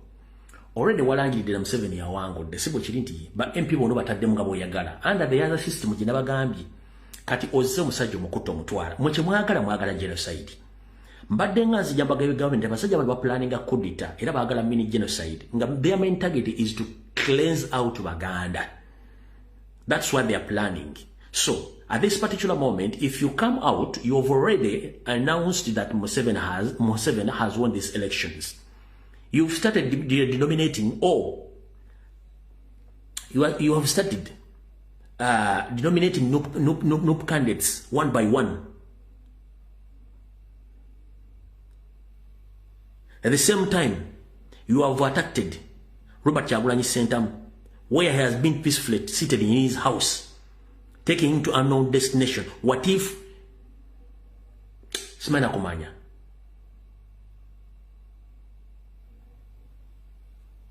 Already walangiride na Museveni yawangudde sibo kiri nti ba MP bono batadde mu ngabo yagala under the other system gye nabagambye kati ozze omusajja omukutte omutwala mwe mwagala genocide. Mbadde ngazi jambaga government abasajja bali planning a coup d'etat era baagala mini genocide nga their main target is to cleanse out Baganda. That's what they are planning. So at this particular moment, if you come out, you have already announced that Museveni has won these elections. You've started denominating you have started denominating noob candidates one by one. At the same time, you have attacked Robert Kyagulanyi Ssentamu, where he has been peacefully seated in his house, taking him to unknown destination. What if Simana Kumanya?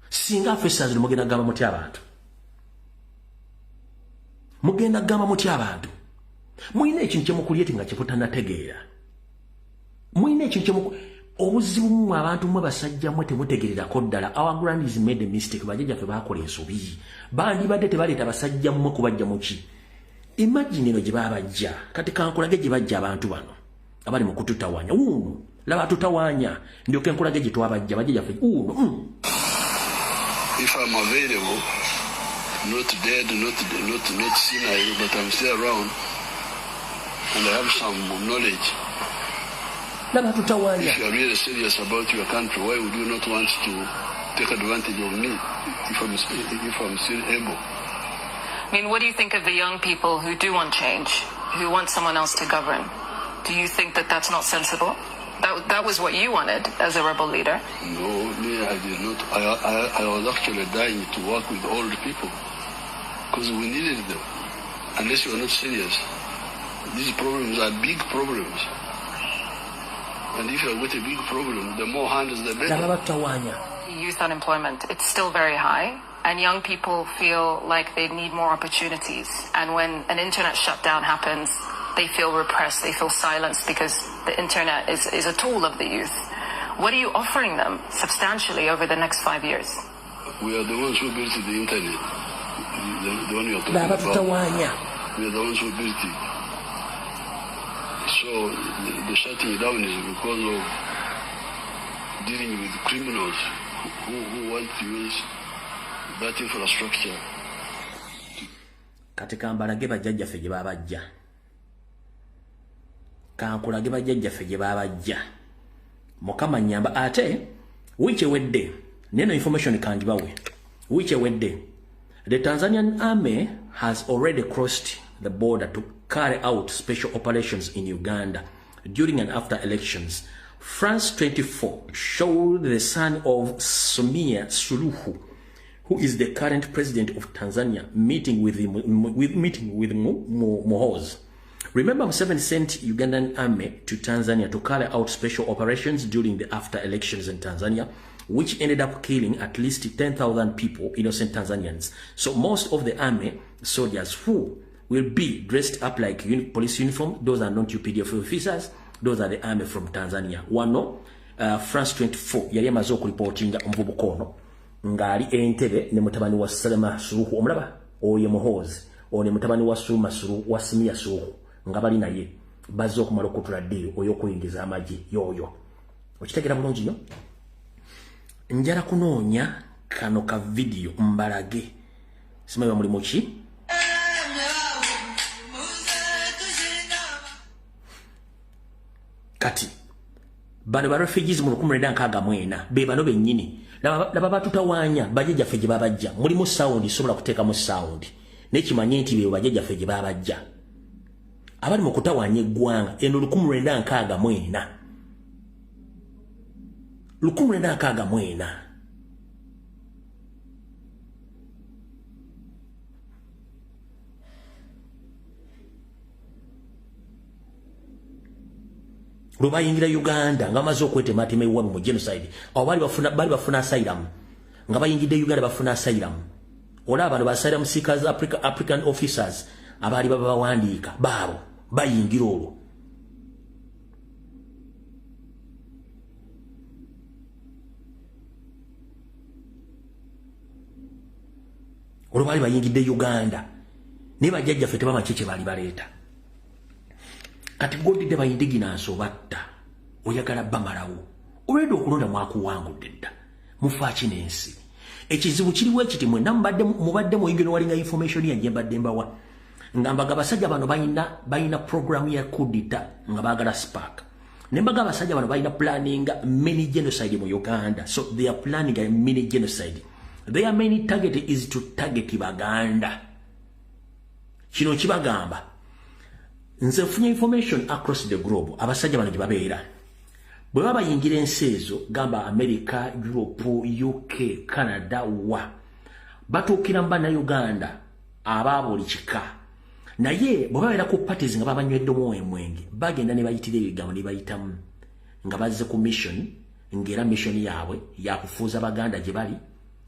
Singa officers mugenda gamba mutya abantu. Mugenda gamba mutya abantu. Muyina ekintu kyemukuliyeti nga kyemutanategeera. Muyina ekintu kyemu obuzibu mu abantu mwe basajja mwe temutegererako ddala. Our grannies made a mistake. Bajjajjaffe baakola ensobi. Bandibadde tebaleeta basajja mmwe kubajja muki. Imagine eno gye babajja. Kati kankulage gye bajja abantu bano abali mu kututawaanya. Laba tutawanya ndyoke nkulage gye twabajja bajjajjaffe. If I'm available, not dead, not senile, but I'm still around, and I have some knowledge. If you are really serious about your country, why would you not want to take advantage of me if I'm still able? I mean, what do you think of the young people who do want change, who want someone else to govern? Do you think that that's not sensible? That was what you wanted as a rebel leader. No, me, I did not. I was actually dying to work with old people because we needed them. Unless you are not serious, these problems are big problems. And if you have got a big problem, the more hands, the better. Youth unemployment, it's still very high. And young people feel like they need more opportunities. And when an internet shutdown happens, they feel repressed, they feel silenced because the internet is a tool of the youth. What are you offering them substantially over the next 5 years? We are the ones who built the internet. The one you are talking about. We are the ones who built it. So the shutting down is because of dealing with criminals who want to use that infrastructure. Katika mbalage bajjajjaffe gye babajja. Kankulage bajjajjaffe gye babajja. Mukama nnyamba ate wiiki ewedde neno information kandibawe. Wiiki ewedde the Tanzanian army has already crossed the border to carry out special operations in Uganda during and after elections. France 24 showed the son of Samia Suluhu, who is the current president of Tanzania, meeting with Muhoozi. Remember, Museveni sent Ugandan army to Tanzania to carry out special operations during the after elections in Tanzania, which ended up killing at least 10,000 people, innocent Tanzanians. So most of the army soldiers who will be dressed up like police uniform, those are not UPDF officers, those are the army from Tanzania. Wano, France 24, yali amaze okulipotinga omuvubuka ono ngali Entebbe ne mutabani wa Salema Suluhu. Omulaba oyo Muhoozi, ono mutabani wa Suma Suluhu, wa Samia Suluhu, nga bali naye bazze okumala okutula ddeeyo oyo okuyingiza amagye yoyo. Okitegera bulungi nnyo? Njala kunoonya kano ka video mbalage. Simanyi mulimu ki? kati bano ba refugees mu 1964 be bano bennyini laba batutawanya bajjajjaffe gye babajja mulimu sound isobola kuteekamu sound nekimanye nti be bajjajjaffe gye babajja abali mu kutawanya eggwanga eno 1964 Lubayingira Uganda nga mazo okwetematema ewaabwe mu genocide awo bali bafuna asylum nga bayingidde Uganda bafuna asylum olaba bano ba asylum seekers African officers abali babawandiika baabo bayingira olwo bali bayingidde Uganda ne bajjajjaffe tebamanyi kye bali baleeta kati godidde bayindigi nansobatta oyagala bamalawo olwedde okulonda mwakuwangudde dda mufaaki n'ensi ekizibu kiriwo ekiti mwenna mubadde muyigeno walinga information yange mbadde mbawa ngambaga abasajja bano bayina program ya kudita nga baagala spark nembaga abasajja bano bayina planning mini genocide mu Uganda so they are planning a mini genocide their main target is to target Baganda kino kibagamba nze funye information across the globe abasajja bano gibabeera bwe baba yingira ensi ezo gamba America, Europe, UK, Canada wa batuukira mba na Uganda abaabuli kika naye bwe babeera ku parties nga babanyweddomu emwenge bagenda ne bayitira ebigambo ne bayitamu nga bazze ku mission ng'era mission yaabwe yakufuuza Baganda gye bali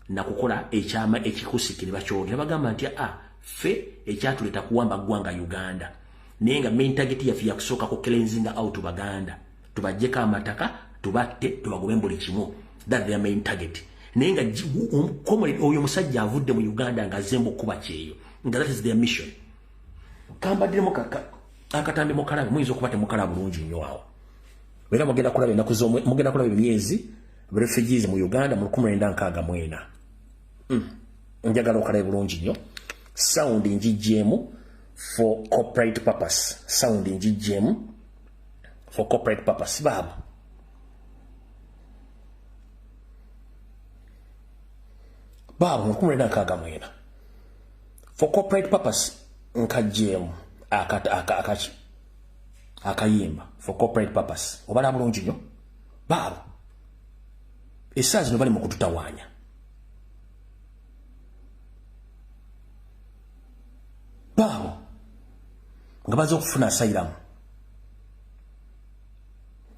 nakukola ekyama ekikusikire bakyogera bagamba nti ffe ekyatuleeta kuwamba ggwanga Uganda nenga main target yafu ya kusooka ku cleansing out Baganda tubajjeko amataka tubatte tubagobe buli kimu that their main target nenga komole oyo musajja avudde mu Uganda nga zembo kuba kyeyo nga that is their mission kamba diremo akatambe mukalabe muyinza okubate mukala bulungi nnyo awo era mugenda kulaba ennaku z'omwe mugenda kulaba emyezi refugees mu Uganda mu 1964 njagala okalabe bulungi nnyo sound njijjemu for corporate purpose sound njijjemu for corporate purpose babo mu 1964 for corporate purpose nkajjemu akayimba for corporate purpose obala bulungi nnyo babo essaazi no bali mu kututawaanya babo nga baza okufuna asylum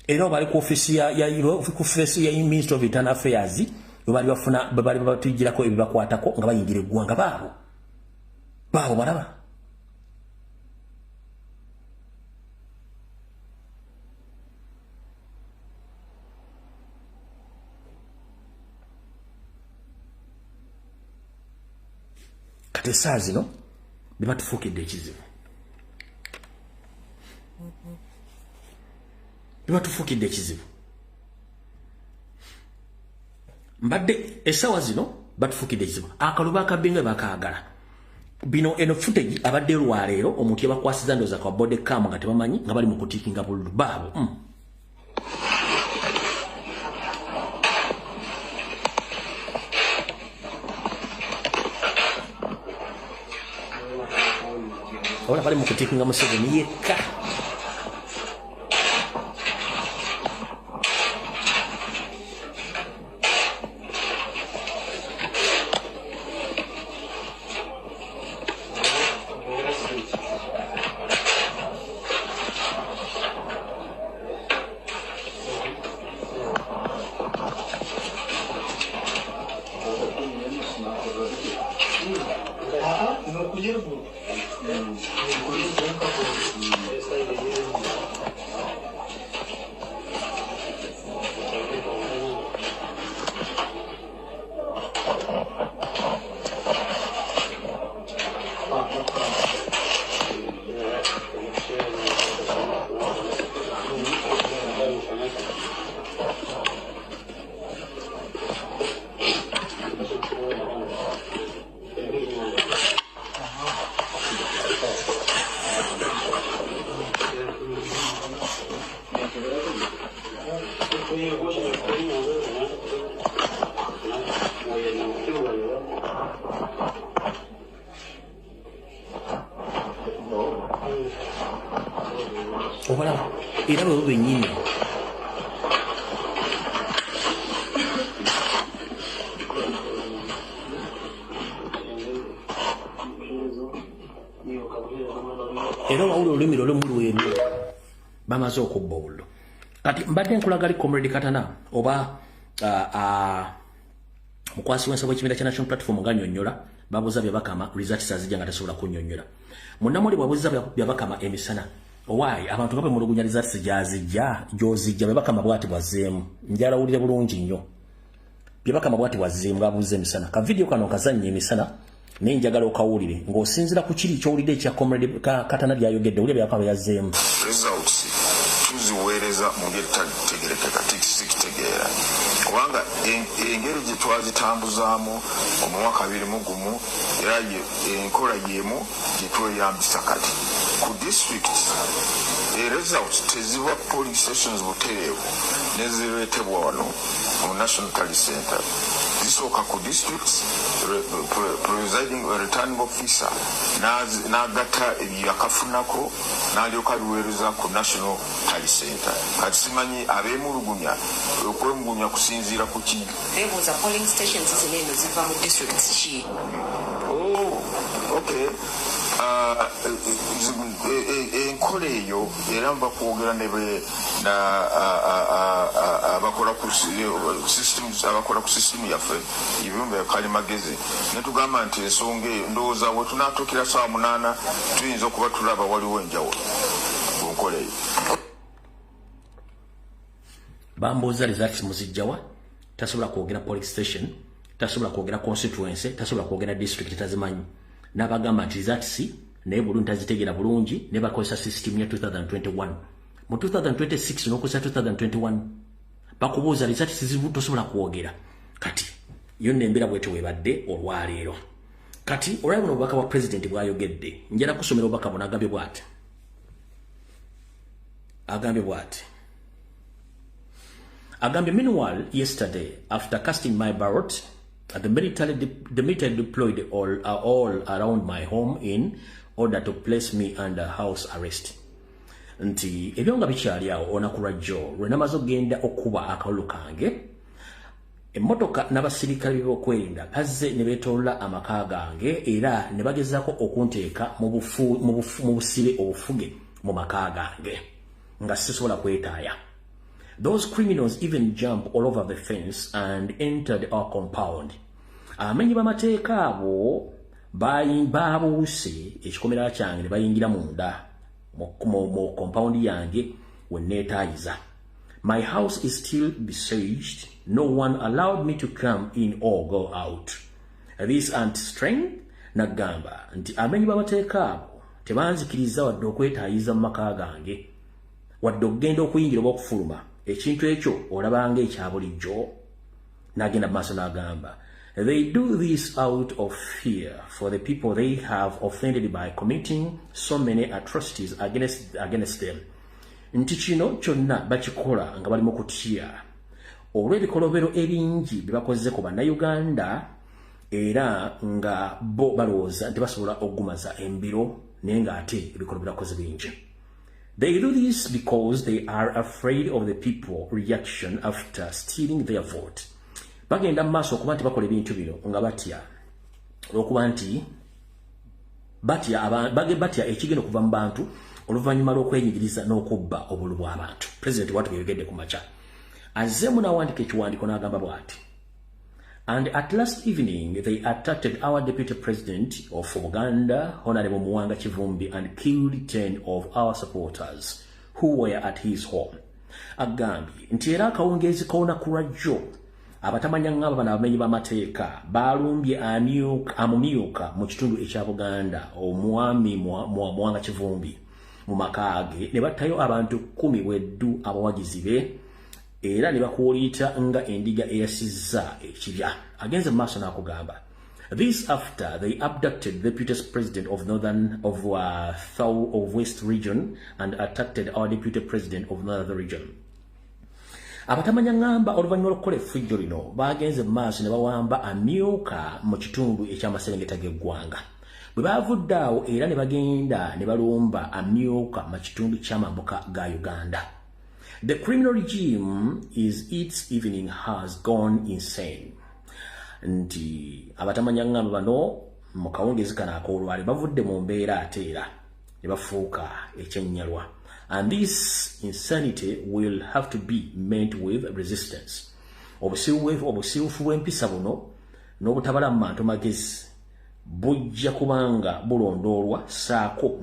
era bali ku ofisi ya Ministry of Internal Affairs bali batujirako ebibakwatako nga bayingira eggwanga babo balaba kati essaawa zino bebatufuukidde ekizibu mbadde essaawa zino batufuukidde ekizibu akaluba akabinga bakaagala bino eno footage abadde lwaleero omuntu yabakwasiza ndooza kwa body cam nga tebamanyi nga bali mu kutiikinga bululu baabo Ahora bali mu kutiikinga Museveni yekka era bo benyini era wawulo olulimi lw'olumulweru bamaze okubba obullo kati mbadde nkulagali Comrade Katana oba mukwasi w'ensabo w'ekibiina kya National Platform nga nnyonnyola babuuza byabakama results azijja nga tasobola kunnyonnyola munnamuli bwabuuza byabakama emisana owaayi abantu nga bemulugunya results gy'ozijja byabakama bwati bwazzeemu njalawulire bulungi nnyo byabakama bwati bwazzeemu babuuza emisana ka video kano kazannya emisana naye njagala okawulire ng'osinzira ku kiri kyowulidde ekya Comrade Katana byayogedde wulire byabakama byazzeemu results tuziweereza mu ngeri tategerekeka tikitegeera kubanga engeri gye twazitambuzaamu omwaka 2021 era enkola y'emu gye tweyambisa kati ku district results teziba police stations butereevu nezireetebwa wano mu National Tally Center zisooka ku districts presiding returning officer n'agatta ebyakafunako n'alyoka biweereza ku National Tally Center kati simanyi abeemulugunya okwemulugunya kusinziira ku ki beebuuza polling stations zineno ziva mu districts ki okay enkola eyo era mba kwogera abakola ku system yaffe ebyumba kalimagezi netugamba nti ensonga eyo ndowooza we tunaatuukira saa 8 tuyinza okuba tulaba waliwo enjawulo ku nkola eyo bambuuza results muzijjawa tasobola kwogera police station tasobola kwogera constituency tasobola kwogera district tazimanyi n'abagamba nti results naye bulungi tazitegeera bulungi ne bakozesa system ya 2021 mu 2026 n'okozesa 2021 bakubuuza results tosobola kwogera kati yonna embeera bwetyo webadde olwaleero kati olwabona obubaka bwa president bwayogedde njala kusomera obubaka buno agambye bw'ati meanwhile yesterday after casting my ballot the military deployed all around my home in order to place me under house arrest. Nti ebyo nga bikyali awo olunaku lwajjo lwe namaze okgenda okuba akalulu kange emmotoka n'abasirikale b'okwerinda bazze ne beetolola amaka gange era ne bagezaako okunteeka mu busibe obufuge mu maka gange nga sisobola kwetaaya. Those criminals even jumped all over the fence and entered our compound. Amenyi b'amateeka abo baabuuse ekikomera kyange ne bayingira munda mu compound yange we neetaayiza. My house is still besieged. No one allowed me to come in or go out. This anti-strength nagamba nti amenyi b'amateeka abo tebanzikiriza wadde okwetaayiza mu maka gange wadde okugenda okuyingira oba okufuluma ekintu ekyo olabanga ekya bulijjo n'agenda maaso n'agamba they do this out of fear for the people they have offended by committing so many atrocities against them. Nti kino kyonna bakikola nga bali mu kutya olw'ebikolobero ebingi bye bakoze ku bannayuganda era nga bo balowooza nti basobola okugumaza embiro naye ng'ate ebikolobero bakoze bingi. They do this because they are afraid of the people reaction after stealing their vote. Bagenda maaso okuba nti bakola ebintu bino nga batya olw'okuba nti batya ekigenda okuva mu bantu oluvannyuma lw'okwenyigiriza n'okubba obulu bw'abantu. President watu yogedde ku makya azzeemu n'awandiika ekiwandiiko n'agamba bw'ati and at last evening they attacked our deputy president of Uganda, Honorable Muwanga Kivumbi, and killed 10 of our supporters who were at his home. Agambye nti era akawungeezi k'olunaku lwajjo abatamanya ng'abo bano abamenyi b'amateeka baalumbye amumyuka mu kitundu ekya Buganda omwami Muwanga Kivumbi mu maka ge ne battayo abantu 10 weddu abawagizi be era ne bakuuliyita nga endiga eyasizza ekibya. Agenze mu maaso n'akugamba this after they abducted the deputy president of West region and attacked our deputy president of Northern region. Abatamanya ngamba oluvannyuma lw'okukola effujjo lino bagenze mu maaso ne bawamba amyuka mu kitundu eky'amaserengeta g'eggwanga. Bwe baavudde awo era ne bagenda ne balumba amyuka mu kitundu ky'amambuka ga Uganda. The criminal regime is its evening has gone insane. Nti abatamanya ngamba bano mu kawungezi kana akoolwale bavudde mu mbeera ate era ne bafuuka ekyennyalwa. And this insanity will have to be met with resistance. Obusirufu bw'empisa buno n'obutabala mu mantu magezi bujja kubanga bulondoolwa saako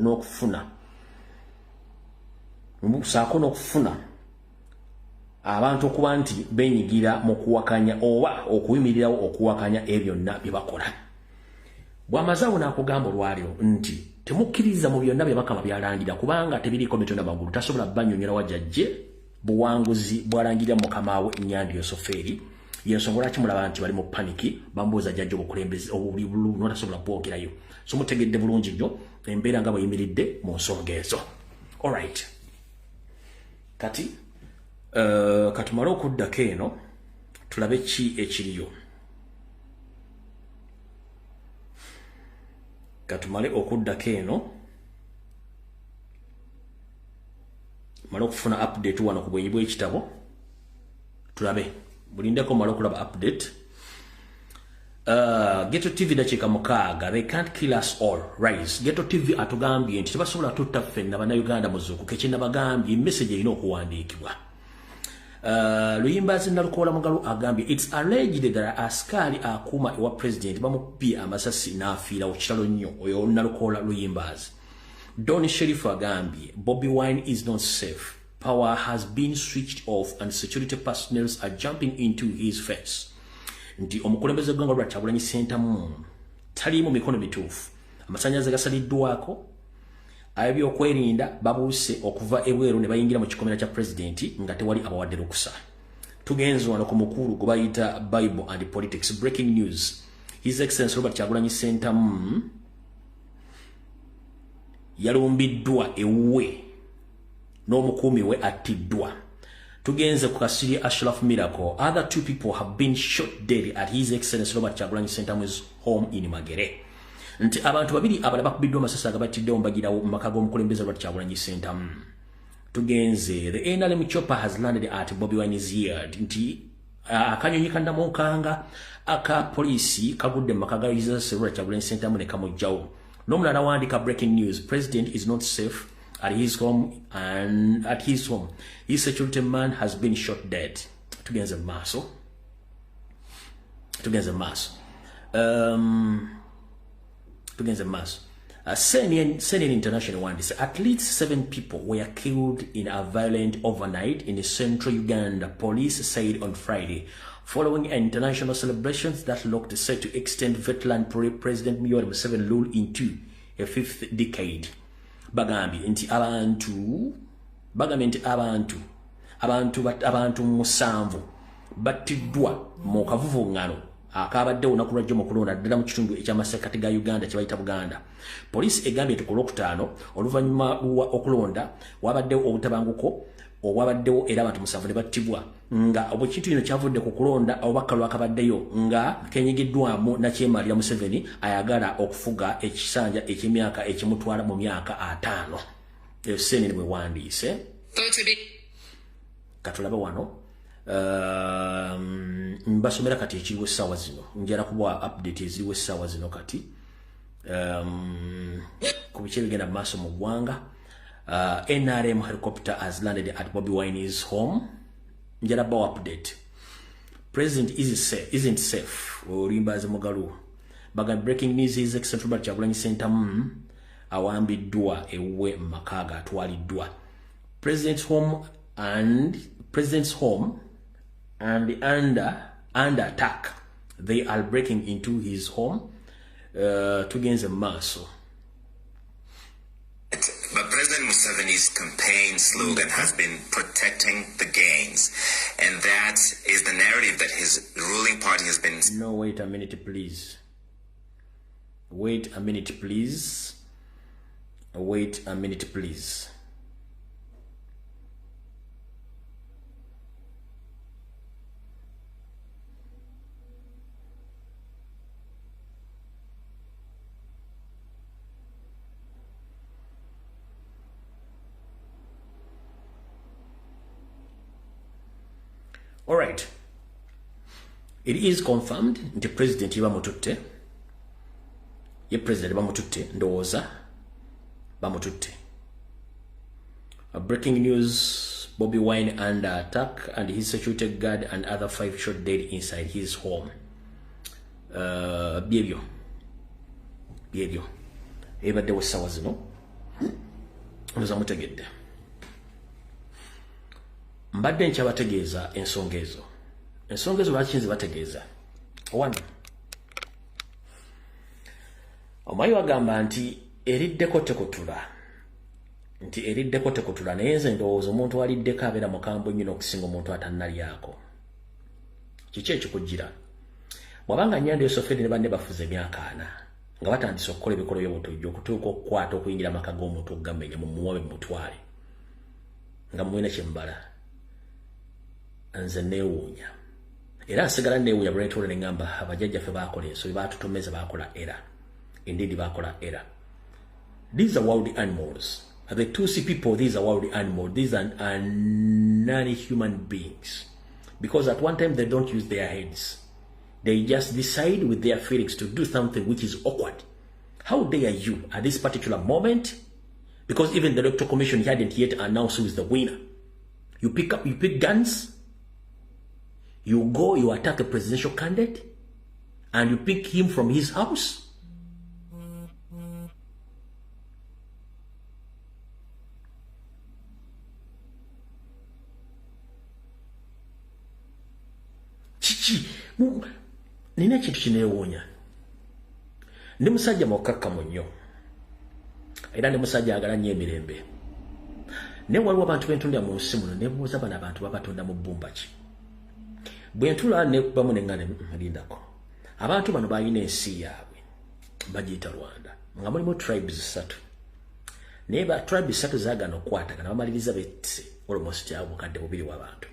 n'okufuna abantu okuba nti benyigira mu kuwakanya oba okuyimirirawo okuwakanya ebyo byonna bye bakola. Bw'amazaawo n'akugamba olwaliro nti temukkiriza mu byonna bye Bakama byalangira kubanga tebiriiko mitonda magulu tasobola bannyonnyola wajjajje buwanguzi bwalangirira mukama we Nnyandi Yosoferi. Yensonga lwaki mulaba nti bali mu paniki bambuuza jjajja obukulembeze obuli bulu n'otasobola bwogerayo. So mutegedde bulungi nnyo embeera nga bweyimiridde mu nsonga ezo. Alright. Kati katumale okuddako eno tulabe ki ekiriyo. Katumale okuddako eno mala okufuna update wano ku bwenyi bw'ekitabo tulabe bulindeko mala okulaba update. Ghetto TV dakiika 6 they can't kill us all rise. Ghetto TV atugambye nti tebasobola tutta ffenna bannayuganda muzuukuke kyennabagambye message erina okuwandiikibwa. Luyimbazi Nalukoola Mugalu agambye it's alleged that askari akuuma ewa president bamubbye amasasi n'afiirawo kitalo nnyo oyo Nalukoola Luyimbazi. Donny Sheriff agambye Bobi Wine is not safe. Power has been switched off and security personnel are jumping into his face. Nti omukulembeze gw'eggwanga lwa Kyagulanyi Ssentamu taliimu mikono mituufu. Amasannyalaze gasaliddwako ab'ebyokwerinda babuuse okuva ebweru ne bayingira mu kikomera kya pulezidenti nga tewali abawadde lukusa. Tugenze wano ku mukulu gwe bayita Bible and Politics. Breaking news. His Excellency Robert Kyagulanyi Ssentamu yalumbiddwa ewuwe n'omukuumi we attiddwa. Tugenze ku kasiri Ashraf Miracle. Other 2 people have been shot dead at His Excellency Robert Kyagulanyi Ssentamu's home in Magere. Nti abantu babiri abalala bakubiddwa amasasi agabatiddewo mbagirawo mu maka g'omukulembeze Robert Kyagulanyi Ssentamu. Tugenze the NRM chopper has landed at Bobi Wine's yard. Nti akanyonyi kandamukanga aka polisi kagudde mu maka ga His Excellency Robert Kyagulanyi Ssentamu ne kamugjawo. N'omulala wandika breaking news. President is not safe at his home and at his home his security man has been shot dead. Tugenze maaso. CNN International one said at least 7 people were killed in a violent overnight in central Uganda, police said on Friday, following international celebrations that looked set to extend veteran President Yoweri Museveni rule into a 5th decade. Bagambye nti abantu 7 battiddwa mu kavuvuŋŋano akabadde olunaku lwajjo mu kulonda ddala mu kitundu eky'amasekati ga Uganda kye bayita Buganda. Poliisi egambye nti ku Lwokutaano oluvannyuma okulonda wabaddewo obutabanguko obwabaddewo era abantu 7 ne battibwa nga obwekintu kino kyavudde ku kulonda obubaka lwakabaddeyo nga kenyigiddwamu Nakyemalira Museveni ayagala okufuga ekisanja eky'emyaka ekimutwala mu myaka 5. CNN bwe wandiise. Katulabe wano. Mbasomera kati ekiriwo essaawa zino. Njala kuba update eziriwo essaawa zino kati. Ku biki ebigenda mu maaso mu ggwanga. NRM helicopter has landed at Bobi Wine's home. Njala ba update. President isn't safe. Olimbaze Mugalu. Baga breaking news is Excellency Robert Kyagulanyi Ssentamu awambiddwa ewuwe makaga atwaliddwa. President's home and under attack. They are breaking into his home. Tugenze maaso. But President Museveni's campaign slogan has been protecting the gains. And that is the narrative that his ruling party has been... No, wait a minute, please. Wait a minute, please. Wait a minute, please. All right. It is confirmed the president Bamututte. Ye president Bamututte ndoza Bamututte. Breaking news: Bobby Wine under attack and his security guard and other 5 shot dead inside his home. Behavior. Eba de wasawa zino. Ndoza mutegedde. Mbadde nkyabategeeza ensonga ezo. Ensonga ezo lwaki nzibategeeza? 1. Omayi wagamba nti eriddeko tekutula. Naye nze ndowooza omuntu aliddeko abeera mukambwe nnyo okusinga omuntu atannalyako. Kiki ekikugira? Bw'abanga nnyanda esofedde ne banne bafuze emyaka 4 nga batandise okukola ebikolo by'obutujju okutuuka okukwata okuyingira amaka g'omuntu okugamenya mu muwabe mu mutwale nga mumwina kyembala. Nze neewuunya era nsigala neewuunya bw'etuula ne ngamba abajjajjaffe baakola ensobi baatutomeza baakola era. Indeed baakola era. These are wild animals. The Tutsi people, these are wild animals. These are non-human beings. Because at one time they don't use their heads. They just decide with their feelings to do something which is awkward. How dare you at this particular moment? Because even the Electoral Commission hadn't yet announced who is the winner. You pick guns, you go, you attack a presidential candidate, and you pick him from his house. Nina ekintu kineewuunya. Ndi musajja mukkakkamu nnyo era ndi musajja agala nnyo emirembe. Naye waliwo abantu bentunda mu nsi muno nebuuza bano abantu babatunda mu bbumba ki. Bwe ntula nekubamu ne ngane lindako. Abantu bano balina ensi yaabwe bagiyita Rwanda nga mulimu tribes 3. Naye ba tribes 3 zaagana okukwatagana bamaliriza bette almost obukadde 2 w'abantu.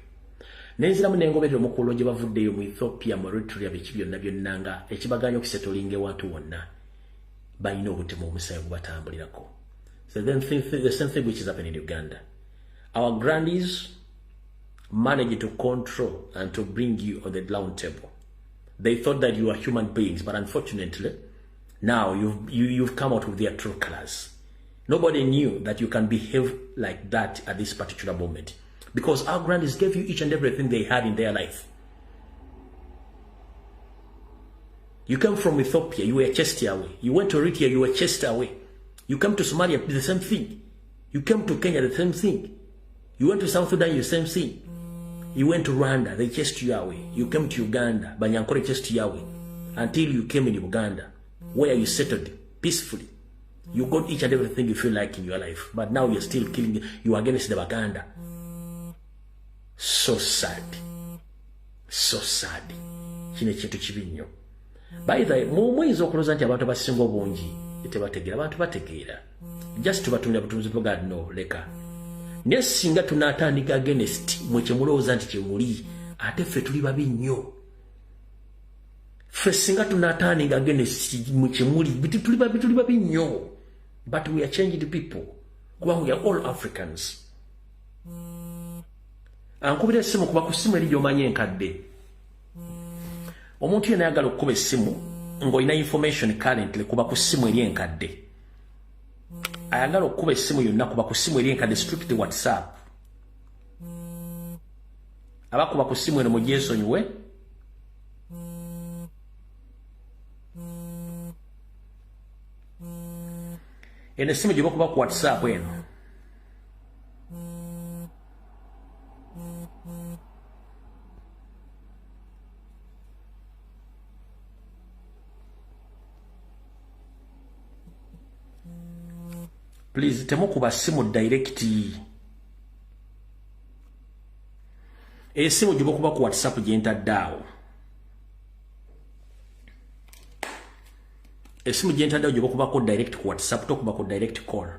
Nenziramu nengoberera omukulo gye bavuddeyo mu Ethiopia mu Eritrea biki byonna nga ekibaganya okusetolinga ewantu wonna balina obutemu omusayi gubatambulirako. So then the same thing which is happening in Uganda. Our grandees managed to control and to bring you on the round table. They thought that you are human beings, but unfortunately, now you've come out with their true colors. Nobody knew that you can behave like that at this particular moment. Because our grandees gave you each and everything they had in their life. You came from Ethiopia, you were chased away. You went to Eritrea, you were chased away. You came to Somalia, the same thing. You came to Kenya, the same thing. You went to South Sudan, the same thing. You went to Rwanda, they chased you away. You came to Uganda, Banyankore chased you away. Until you came in Uganda, where you settled peacefully. You got each and everything you feel like in your life. But now you're still killing, you are against the Baganda. So sad. So sad. Kine kintu kibi nnyo. By the way, muyinza okulooza nti abantu abasinga obungi tebategeera. Abantu bategeera. Just tubatumira butunzi bwa God no leka. Naye singa tunaatandika against mwe kyemulowooza nti kyemuli ate ffe tuli babi nnyo. Ffe singa tunaatandika against mwe kyemuli tuli babi nnyo. But we are changing people. Kubanga we are all Africans. Ankubira essimu kuba ku ssimu eri gy'omanyi enkadde. Omuntu yenna ayagala okukuba essimu ng'olina information currently kuba ku ssimu eri enkadde. Ayagala okukuba essimu yonna kuba ku ssimu eri enkadde strictly WhatsApp. Abakuba ku ssimu eno mugyesonyiwe. Eno essimu gye bakuba ku WhatsApp eno. Please temukuba simu direct. Esimu gye bakuba ku WhatsApp gye ntaddeawo. Esimu gye ntaddeawo gye bakuba ko direct ku WhatsApp tokuba ko direct call.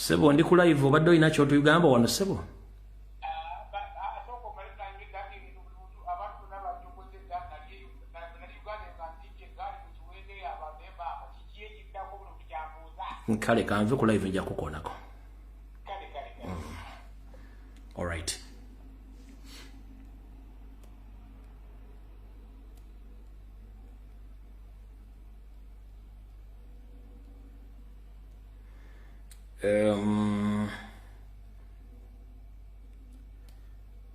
Sebo ndi ku live obadde olina ky'otuyugamba wano Sebo? Kale kanve ku live nja kukonako. All right.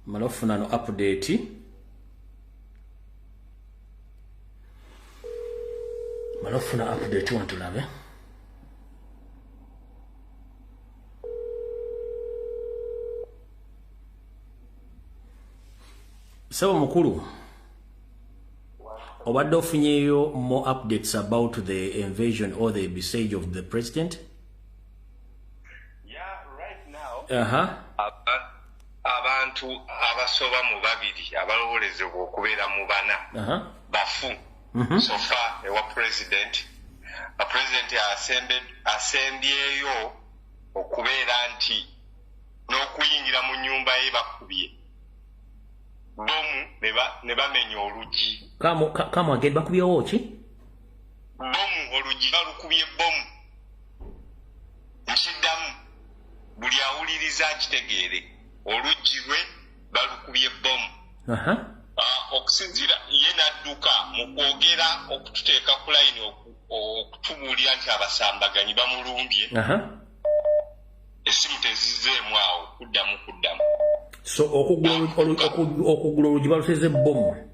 Malofuna no update. Malofuna update wantulabe. Sebo mukulu. Obadde ofunyeyo more updates about the invasion or the besiege of the president? Abantu abasoba mu babiri abalowolezebwa okubeera mu bana bafu so far ewa president asembyeyo okubeera nti n'okuyingira mu nyumba ye bakubye bomu ne bamenya olugi kamu agenda bakubyewo ki bomu olugi balukubye bomu nkiddamu buli awuliriza akitegeere olugi lwe balukubye bomu okusinzira ye n'adduka mu kwogera okututeeka ku layini okutubuulira nti abasambaganyi bamulumbye essimu tezizzeemu awo kuddamu so okugula olugi baluteze bomu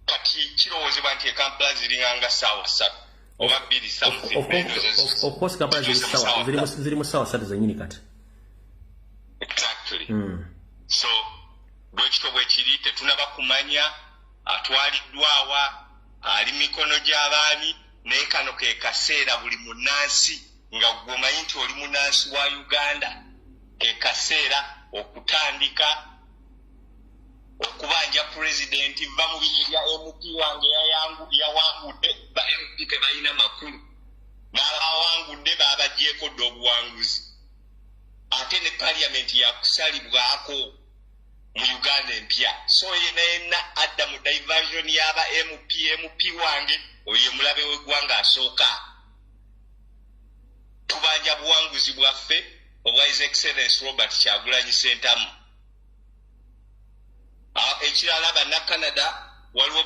kati kirowoozebwa nti ekampala ziringanga ssaawa 3 oba 2 of course kampala ziri mu ssaawa 3 zennyini kati exactly so bwekito bwekiri tetunaba kumanya atwaliddwawa ali mikono gy'abaani naye kano ke kaseera buli munnansi nga gwomanyi nti oli munnansi wa Uganda ke kaseera okutandika okubanja pulezidenti va mu bintu bya MP wange yawangudde ba MP tebalina makulu n'abawangudde baabagyeko dde obuwanguzi ate ne parliamenti yakusalibwako mu Uganda empya so yenna adda mu diversion y'aba MP wange oye mulabe w'eggwanga asooka tubanja buwanguzi bwaffe obwa His Excellency Robert Kyagulanyi Ssentamu ekirala banna Canada waliwo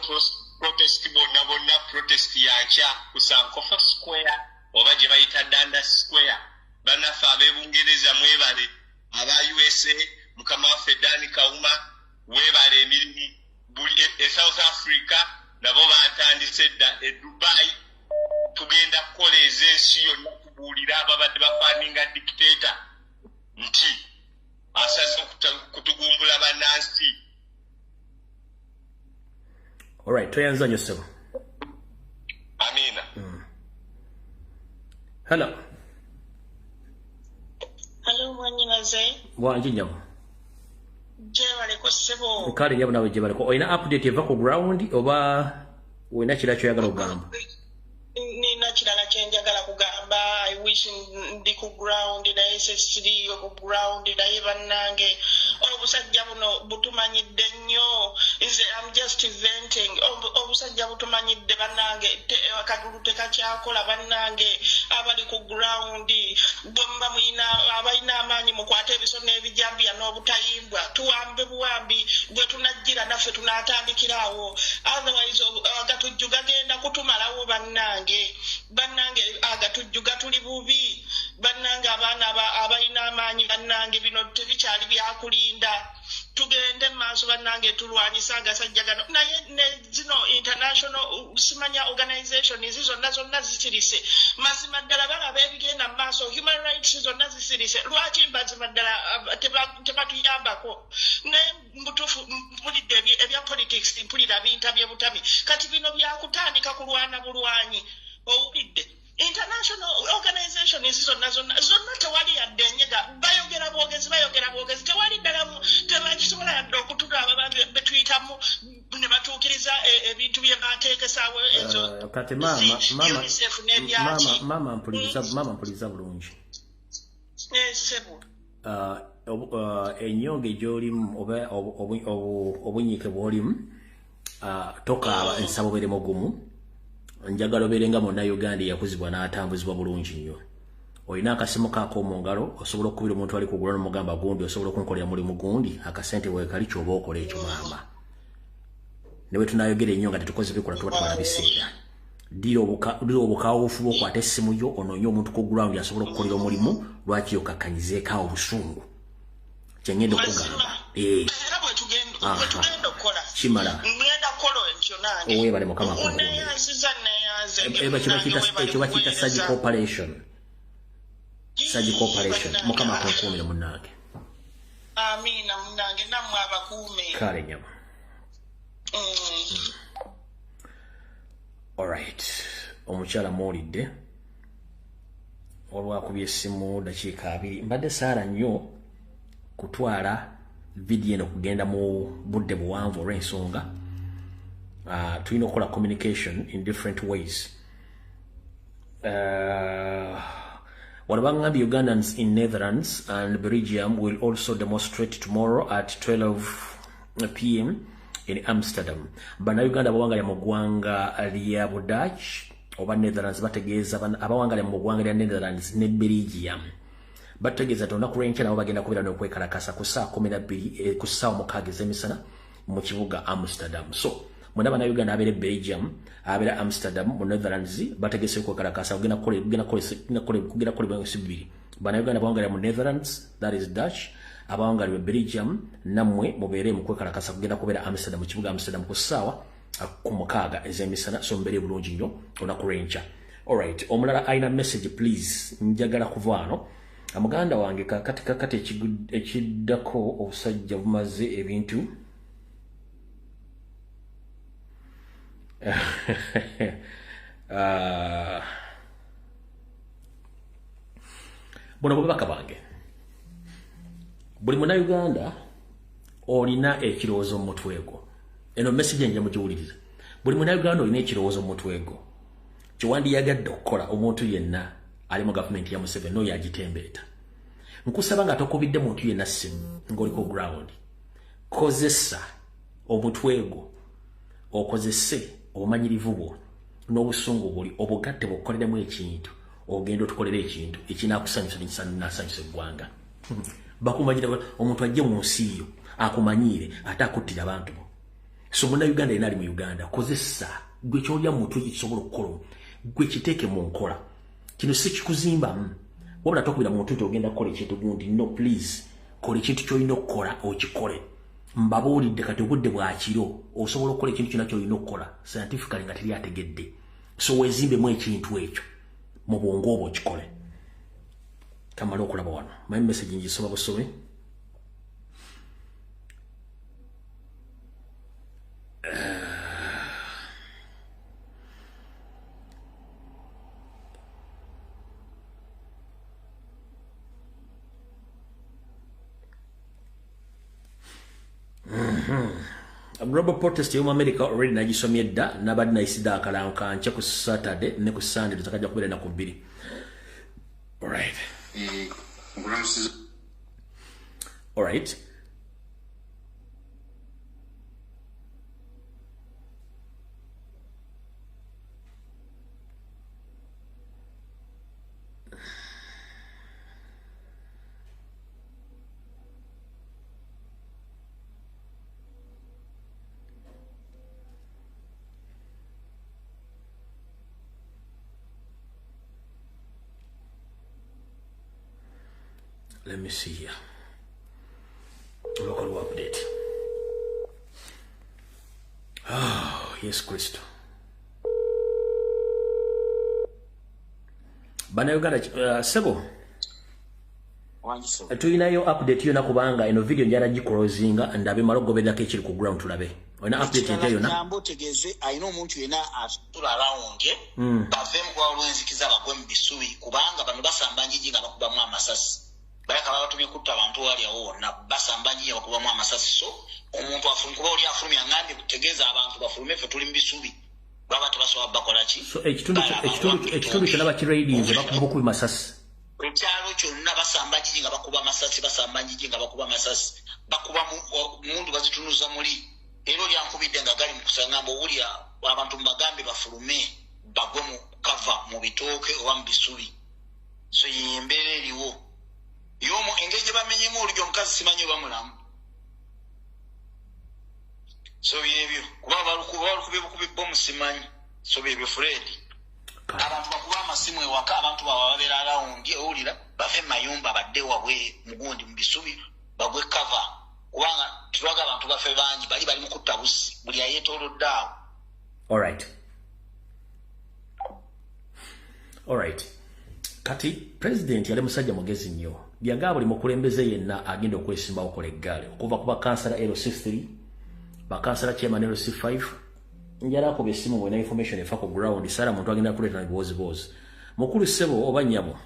protest bonna protest yankya ku Sankofa Square oba gye bayita Danda Square bannaffe ab'Ebungereza mwebale aba USA mukama waffe Dani Kauma weebale emirimu South Africa nabo batandise dda Dubai tugenda kukoleeza ensi yonna kubuulira ababadde bafaaninga dictator nti asaze kutugumbula bannansi. All right, tuyanza nyo Sebo. Amina. Hello. Hello, mwanyinaze. Wanji nyabo. Jebale ko Sebo. Kale nyabo nawe jebale ko oyina update eva ku ground oba oyina kira kyo yagala kugamba. Nina kirala kyenjagala kugamba. I wish ndi ku ground na SSD ku ground naye bannange obusajja buno butumanyidde nnyo. I'm just venting. Obusajja butumanyidde bannange akadulu tekakyakola bannange abali ku ground bomba muyina abalina amaanyi mukwate ebiso n'ebijambiya n'obutayimbwa tuwambe buwambi bwe tunajjira naffe tunaatandikirawo otherwise agatujju gagenda kutumalawo bannange agatujju gatuli bubi bannange abaana abalina amaanyi bannange bino tebikyali byakulinda tugende maaso bannange tulwanyisa agasajja gano naye zino international simanya organization zonna zisirise mazima ddala balaba ebigenda mu maaso human rights zonna zisirise lwaki mazima ddala tebatuyambako naye mutuufu mpulidde ebya politics mpulira bintabye butami kati bino byakutandika kulwana bulwanyi owulidde international organization zonna tewali yadde enyega bayogera bwogezi tewali ddala tebakisobola yadde okutugaba betuyitamu ne batuukiriza ebintu bye bateekesaawo ezo kati mama mpuliriza bulungi sebo enyonge gy'olimu oba obunyiike bw'olimu tokaaba ensabo beremo gumu njagala obeerenga monna Uganda yakuzibwa n'atambuzibwa bulungi nnyo olina akasimu kaako mu ngalo osobola okukubira omuntu ali kugula n'omugamba gundi osobola okunkolera mulimu gundi akasente weekali ky'oba okola ekyo maama ne bwe tunayogera ennyo nga tetukoze bikola tuba tubala biseera ddira obukawufu bw'okwata essimu yo onoonye omuntu ku ground asobola okukolera omulimu lwaki okakkanyizeekaawo obusungu kyengenda okugamba kimala owebale mukama ekyo bakiyita surgical operation mukama akunkuumire munnange amina munnange nammwe abakuume kale nyama alright omukyala muwulidde olwakubye essimu dakiika 2 mbadde saala nnyo kutwala vidiyo eno kugenda mu budde buwanvu olw'ensonga tulina okukola communication in different ways what bangambye Ugandans in Netherlands and Belgium will also demonstrate tomorrow at 12 p.m. in Amsterdam. Bannayuganda abawangalira mu ggwanga lya Dutch oba Netherlands bategeeza abawangalira mu ggwanga lya Netherlands ne Belgium bategeeza nti olunaku lw'enkya nabo bagenda kubeera n'okwekalakasa ku ssaawa 12 ku ssaawa 6 ez'emisana mu kibuga Amsterdam. So mwena bannayuganda abeera Belgium abeera Amsterdam mu Netherlands bategeese okwekalakasa kugenda kukolebwa ensi bbiri. Bannayuganda abawangalira mu Netherlands, that is Dutch, abawangalira Belgium nammwe mubeere mu kwekalakasa kugenda kubeera Amsterdam mu kibuga Amsterdam ku ssaawa 6 ez'emisana. So mubeere bulungi nnyo olunaku lw'enkya. Alright, omulala ayina message please njagala kuva wano. Amuganda wange kakati ekiddako obusajja bumaze ebintu buno bubaka bange buli munnayuganda olina ekirowoozo mu mutwe gwo. Eno message nja mugiwuliriza. Buli munnayuganda olina ekirowoozo mu mutwe gwo kyewandiyagadde okukola omuntu yenna ali mu gavumenti ya Museveni n'oyo agitembeeta. Nkusaba nga tokubidde muntu yenna ssimu ng'oli ku ground. Kozesa omutwe gwo okozese obumanyirivu bwo n'obusungu buli obugatte bw'okukoleremu ekintu ogenda otukolera ekintu ekinaakusanyusa n'asanyusa eggwanga. Bakumanyira omuntu ajje mu nsi yo akumanyire ate akuttira abantu bo. So munnayuganda yenna ali mu Uganda kozesa gwe kyolya mu mutwe kisobola okukola gwe kiteeke mu nkola. Kino si kikuzimbamu wabula tokubira muntu nti ogenda kukola ekintu gundi. No please kola ekintu kyolina okukola okikole. Mbabuulidde kati obudde bwakiro osobola okukola ekintu kyonna kyolina okukola scientifically nga teri ategedde. So weezimbemu ekintu ekyo mu bwongo obwo okikole. Kamala okulaba wano my message ngisoma busobe. Global protest yo mu America already nagisomye dda nabadde nayisida akalango kanje ku Saturday ne ku Sunday tutakajja kubeera na ku 2. Alright. Alright. Let me see here. Local update. Oh, yes, Christo. Bannayuganda Sebo. Tuyinayo update yona kubanga eno video njala gicrosinga ndabe malo gobeddako ekiri ku ground tulabe. Ona update ntayo na. Nyambo tegeze ayino omuntu yena asula around ye. Bavemu kwa olwenzikiza bagwe mu bisubi kubanga bano basamba njiji nga bakubamu amasasi. Bayaka batumye kutta abantu wali awo na basamba njiji bakubamu amasasi so omuntu afumkuba oli afumya ngande kutegeza abantu bafume fe tuli mu bisubi. Baba tubasoba bakola ki? So ekitundu kyalaba ki ratings bakuba ku masasi. Ekyalo kyonna basamba njiji nga bakuba amasasi basamba njiji nga bakuba amasasi. Bakuba mundu bazitunuza muli. Ero lyankubidde nga gali mu kusangamba owulira abantu mu bagambe bafulume bagwe mu kava mu bitooke oba mu bisubi. So yembeera eriwo. Yomo engeri gye bamenyemu olugyo omukazi simanyi oba mulamu. So byebyo kuba balukubye bbomu simanyi. So byebyo Fred. Abantu bakuba amasimu ewaka abantu baba babeera arawundi owulira bave mu mayumba badde wabwe mugundi mu bisubi bagwe kava. Kubanga tulaga abantu bafe bangi bali mu kutta busi buli ayetoolodde awo. Alright. Kati president yali musajja mugezi nnyo. Byagaba buli mukulembeze yenna agenda okwesimbawo okola eggaali okuva ku bakansala LC3 bakansala chairman LC5 njala ko besimu bwena information efa ku ground sara muntu agenda kuleeta na bozi mukulu sebo oba nyabo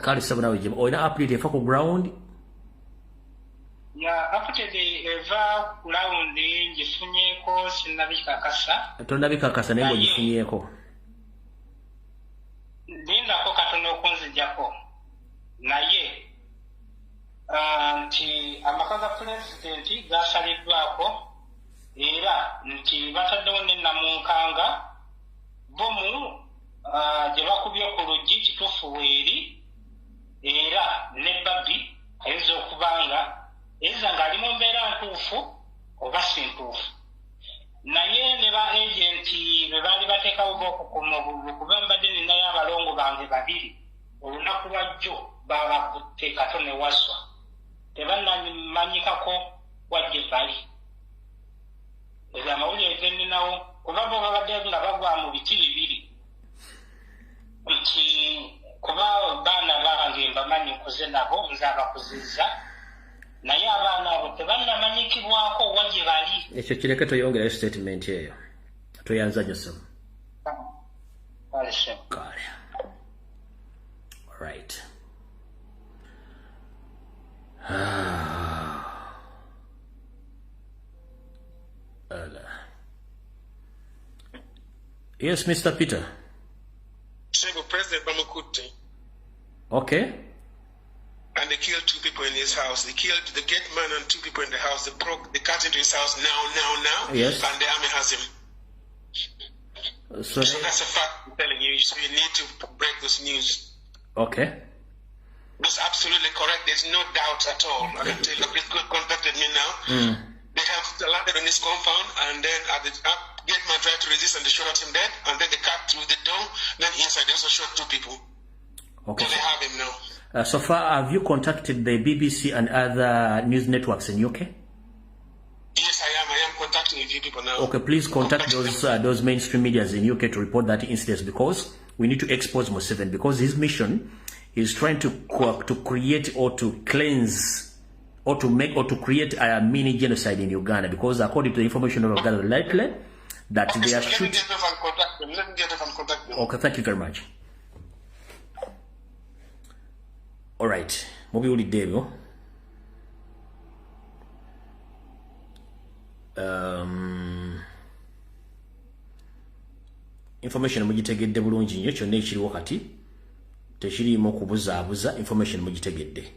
kali sebo nawe jim oina update efa ku ground ya update eva ground njifunyeko sinabika kasa nengo njifunyeko Linda ko katono kunzijako naye nti amakaza president gasalidwako era nti bataddewo n'ennamunkanga bomu gye bakubye ku luggi kituufu weeri era ne babbi ayinza okubanga eza ng'ali mu mbeera ntuufu oba si ntuufu naye ne ba agenti bwe baali bateekawo b'okukuma obululu kuba mbadde ninayo abalongo bange babiri olunaku lwajjo babakutte kato ne waswa tebannamanyikako wadde bali ezo amawulire geninawo kuba bo babadde nga bagwa mu biti bibiri nti kuba baana bange mbamanyi nkuze nabo nze abakuzizza naye abaana abo tebannamanyikibwako wagye bali ekyo kireke toyongerayo statement eyo toyanzanya ssemu kale alright Yes, Mr. Peter. President Bamakutte. Okay. And they killed 2 people in his house. They killed the gate man and 2 people in the house. They broke the cut into his house now. Yes. And the army has him. So that's a fact I'm telling you. So you need to break this news. Okay. That's absolutely correct. There's no doubt at all. I can tell you, the police contacted me now. They have landed on his compound, and then at the gate man tried to resist, and they shot him dead. And then they cut through the door. Then inside, they also shot 2 people. Okay. So they have him now. So far, have you contacted the BBC and other news networks in UK? Yes, I am. I am contacting a few people now. Okay, please contact those mainstream medias in UK to report that incident, because we need to expose Museveni, because his mission is trying to create or to cleanse or to make or to create a mini genocide in Uganda, because according to the information of Uganda lately, that they are shooting. Let me get off and contact them. Okay, thank you very much. All right, Mobi Uli Devil. Information mugitegedde bulungi nnyo kyonna ekiriwo kati tekiriimu kubuzaabuza information mugitegedde.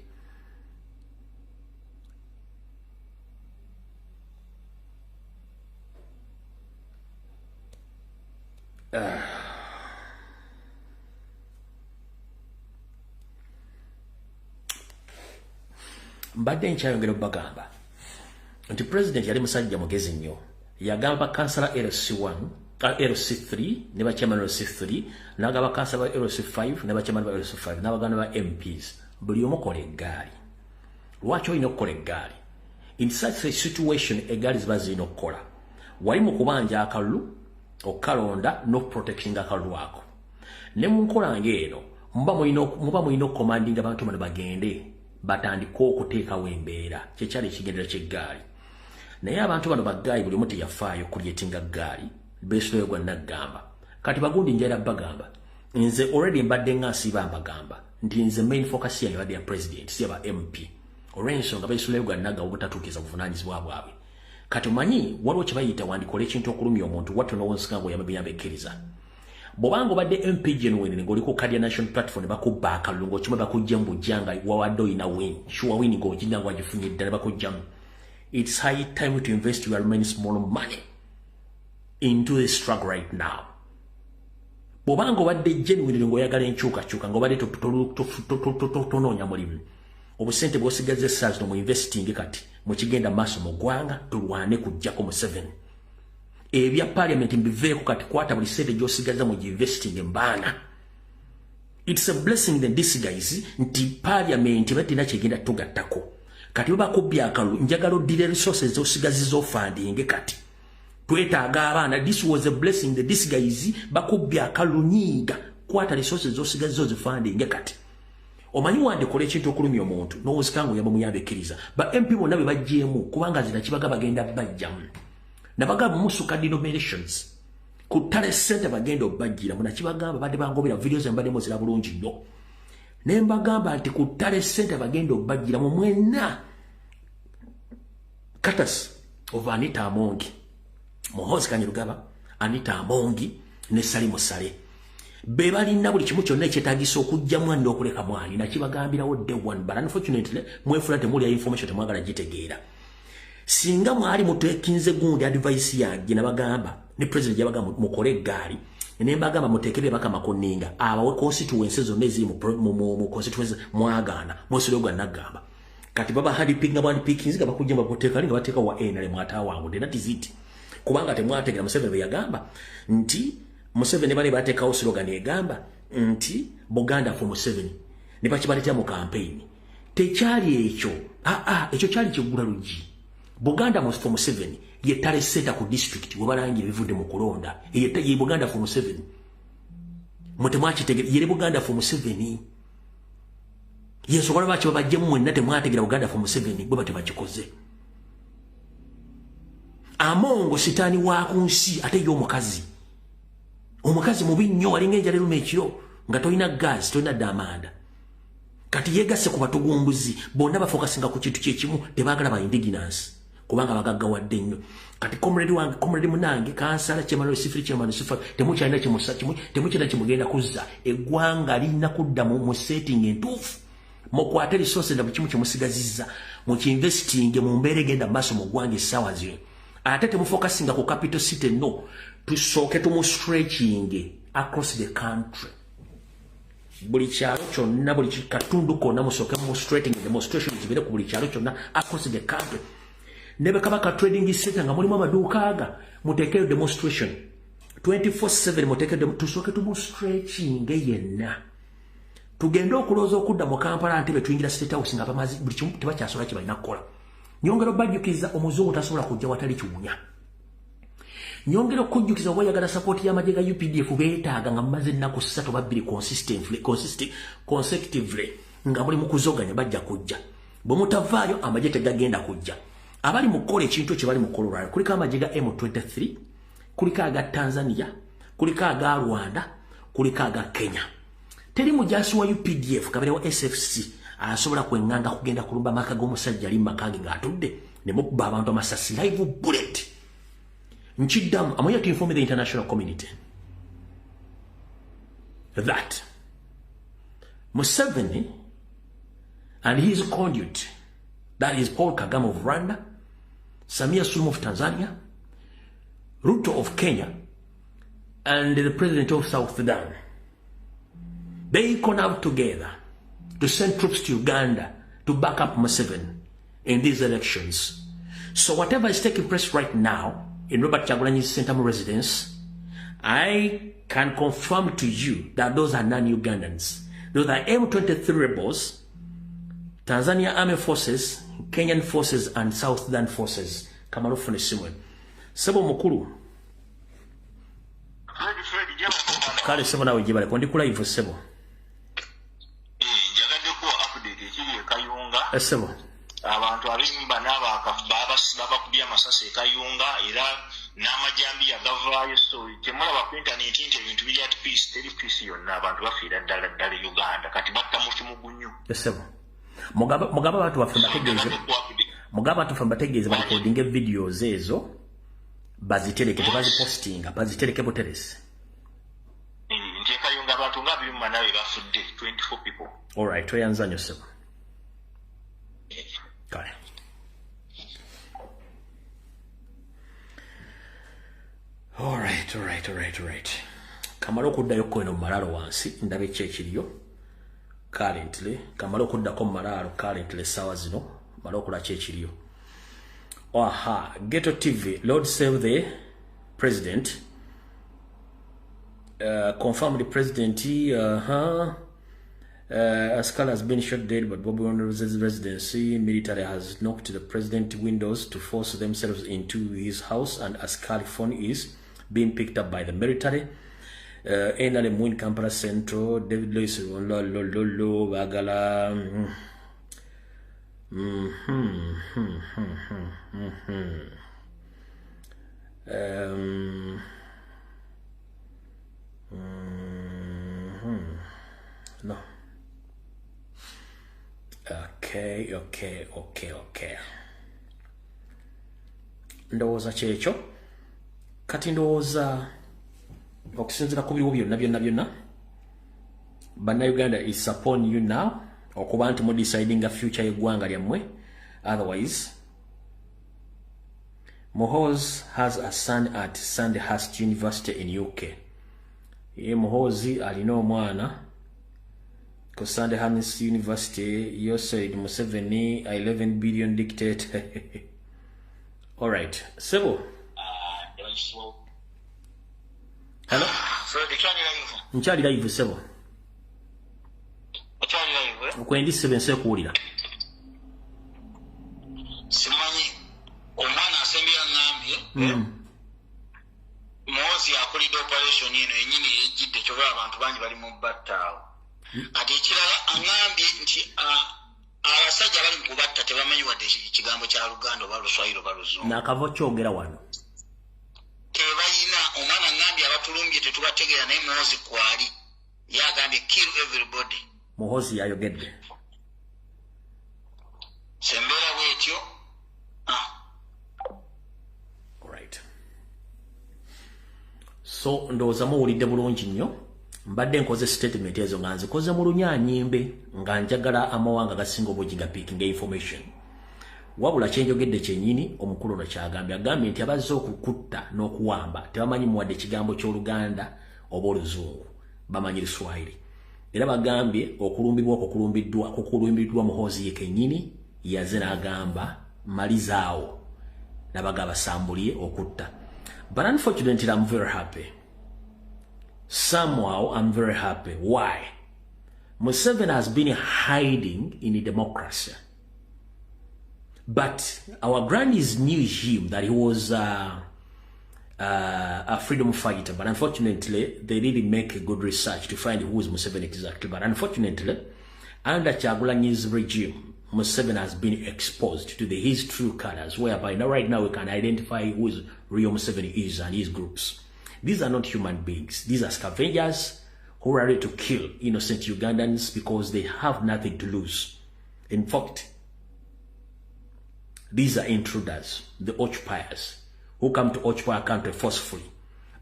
Mbadde nkyayongera okubagamba nti president yali musajja mugezi nnyo. Yagamba kansala LC1 LC3 ne bachairman LC3 n'agamba kansala LC5 ne bachairman LC5 n'abaganda ba MPs buli omu kola eggaali. Lwaki olina okukola eggaali? In such a situation eggaali ziba zirina okukola. Wali mu kubanja akalulu okukalonda n'okuprotectinga akalulu ako. Ne mu nkola ng'eno muba mulina okumandinga abantu bano bagende batandika okuteekawo embeera kyekyali ekigendera ky'eggaali naye abantu bano baggaali buli omu teyafaayo kulyetinga ggaali beesuleyo gwa naggamba kati bagundi njala bagamba nze already mbadde nga nsiiba mbagamba nti nze main focus yange badde ya president si aba MP olw'ensonga beesuleyo gwa nagga obutatuukiza buvunaanyizibwa bwabwe kati omanyi waliwo kye bayita wandikola ekintu okulumya omuntu wattu n'owonsika ng'oyamba ekkiriza bw'obanga obadde MP genuine ng'oliko kadi ya national platform bakubba akalulu ng'okimwe bakujja mu bujjanga wawadde oyina win sure win ng'ogirina ng'agifunye ddala bakujjamu it's high time to invest your remaining small money into the struggle right now bw'obanga obadde genuine ng'oyagala enkyukakyuka ng'obadde tonoonya mulimu obusente bw'osigaza essaazi no mu investing kati mukigenda maaso mu ggwanga tulwane kujjako Museveni ebya parliament mbiveeko kati kwata buli sente gy'osigaza mu investing mbaana it's a blessing in disguise nti parliament batina kyegenda tugattako kati babakubbya akalu njagala oddire resources z'osigaziza ofunding kati twetaaga abaana this was a blessing in disguise bakubbya akalu nyiiga kwata resources z'osigaziza ozifunding kati omanyi wandikola ekintu okulumya omuntu n'owonsika ng'oyamba muyambekkiriza ba MP bonna be bajjeemu kubanga zina kibaga bagenda bajjamu nabagamba musuka denominations ku ttale ssente bagenda obbajjira munakibagamba badde bangobera videos embadde muzira bulungi nnyo ne mbagamba nti ku ttale ssente bagenda obbajjira mu mwenna Katas of Anita Amongi Muhoozi Kanyarugaba Anita Amongi ne Salimu Sale be balina buli kimu kyonna ekyetaagisa okujja mwani n'okuleka mwani nakibagambirawo day one but unfortunately mwefula temuli ya information temwagala gitegeera singa mwali mutekinze gundi advice yange nabagamba ne president yabagamba mukole eggaali ne mbagamba mutekere baka makoninga abawe constituencies zonna eziri mu constituencies mwagaana mwesolo gwa nagamba kati baba hadi pinga bwani pikinziga bakujja bakuteeka linga bateeka wa enale mwata wangu de that is it kubanga temwategera Museveni yagamba nti Museveni bali bateekawo slogan egamba nti Buganda for Museveni ne bakibaleetera mu campaign tekyali ekyo ekyo kyali kigula lugi Buganda for Museveni ye tale seta ku district webalangira bivudde mu kulonda ye Buganda for Museveni mutemwakitegera ye Buganda for Museveni yesobola baki babajjemu mwenna temwategera Buganda for Museveni bwe batebakikoze Amongo sitani wa kunsi ate yo omukazi mubi nnyo alinga enjala eruma ekiro nga tolina gas tolina damanda kati yegasse ku batugumbuzi bonna bafokasinga ku kintu kyekimu tebaagala ba indigenous kubanga bagaggawadde nnyo kati comrade munange kansala kyemalo sifiri temukyalina temukyalina kimugenda kuzza eggwanga lirina kudda mu setting entuufu mukwate resources na bukimu kyemusigazizza mukiinvesting mu mbeera egenda maaso mu ggwanga essaawa zino ate temufokasinga ku capital city no tusooke stretching across the country buli kyalo kyonna buli katundu konna musooke mu stretching demonstration zibere ku buli kyalo kyonna across the country nebe kabaka trading center nga mulimu amaduuka aga muteekeyo demonstration 24/7 muteekeyo tusooke stretching yenna tugenda okulooza okudda mu Kampala Ntebe tuyingira State House nga bamazi buli kimu tebakyasobola kye balina kukola nyongera obajjukiza omuzungu tasobola kujja watali kiwunya nyongera okujjukiza obayagala support y'amagye ga UPDF beetaaga nga mumaze ennaku 3 babiri consecutively nga muli mu kuzoganya bajja kujja bwe mutavaayo amagye tegagenda kujja abali mu kukola ekintu kye bali mu kukola kuliko amagye ga M23 kuliko aga Tanzania kuliko aga Rwanda kuliko aga Kenya teri mujasi wa UPDF kaberewo SFC asobola kwenganga kugenda kulumba maka g'omusajja ali makage ng'atudde ne mukuba abantu amasasi live bullet nchiddamu amoya to inform the international community that Museveni and his conduit, that is Paul Kagame of Rwanda, Samia Suluhu of Tanzania, Ruto of Kenya, and the president of South Sudan, they connived together to send troops to Uganda to back up Museveni in these elections. So whatever is taking place right now in Robert Chagulanyi's Sentamu residence, I can confirm to you that those are non-Ugandans. Those are M23 rebels, Tanzania Army Forces, Kenyan Forces, and South Sudan Forces. Kamarufune Simwe. Sebo mukuru. Kale sebo nawe jibale. Kondi kula hivyo sebo. Jagadde kuwa update ekiri e Kayunga Esebo. Abantu abimba babakubye amasasi ekayunga era n'amajambi yagavaayo so temulaba ku internet nti ebintu biri at peace teri peace yonna abantu bafiira ddala Uganda kati batta mu kimugunyu. Esebo. Mugaba abantu baffe bategeeze barecordinge videos ezo bazitereke tebazipostinga bazitereke buteresi. Nti ekayunga abantu nga bimba nawe bafudde 24 people. Alright, toyanza nnyo Sebo. Got it. All right. Kamala okuddayo ko eno malalo wansi ndabe kyekiriyo currently. Kamala okuddako malalo currently sawa zino malo okula kyekiriyo. Aha, Ghetto TV, Lord save the president. Confirmed the president. Askal has been shot dead, but Bobby Wine's residency military has knocked the president's windows to force themselves into his house, and Askal phone is being picked up by the military. Enale Mwin Kampala Central, David Lewis, Lolo, Bagala. No. Okay. Ndowooza kyekyo. Kati ndowooza okusinziira ku biriwo byonna Bannayuganda is upon you now okuba nti mudecidinga future y'eggwanga lyammwe. Otherwise, Muhoozi has a son at Sandhurst University in UK. Muhoozi alina omwana ku Sandhurst University. You said Museveni 11 billion dictate. All right, Sebo. Hello. Nkyali live Sebo. Okwendi 7 sekuwulira. Simanyi omwana asembya ngambye. Muhoozi akulidde operation eno yennyini ejjidde kyobala abantu bangi bali mu battaawo. Kati ekirala angambye nti abasajja bali mu kubatta tebamanyi wadde ekigambo kya Luganda oba Luswayiri oba Luzungu. Nakavo kyogera wano. Tebalina omwana ngambye abatulumbye tetubategeera naye Muhoozi kwali. Yagambye kill everybody. Muhoozi yayogedde. Sembera bwetyo. Alright. So ndowooza muwulidde bulungi nnyo. Mbadde nkoze statement ezo nga nzikoze mu Lunyanyimbe nga njagala amawanga gasinga obungi ga picking information. Wabula kyenjogedde kyennyini omukulu ono kyagambye agambye nti abazze okukutta n'okuwamba tebamanyi muwadde ekigambo ky'Oluganda oba Oluzungu, bamanyi Luswayiri. Era bagambye okulumbiddwa Muhoozi ye kennyini yaze n'agamba malizaawo n'abagaba sambuliye okutta. But unfortunately I'm very happy. Somehow I'm very happy. Why? Museveni has been hiding in a democracy. But our grannies knew him that he was a freedom fighter. But unfortunately, they didn't make a good research to find who is Museveni exactly. But unfortunately, under Kyagulanyi's regime, Museveni has been exposed to his true colors, whereby now right now we can identify who is real Museveni is and his groups. These are not human beings. These are scavengers who are ready to kill innocent Ugandans because they have nothing to lose. In fact, these are intruders, the occupiers, who come to occupy a country forcefully.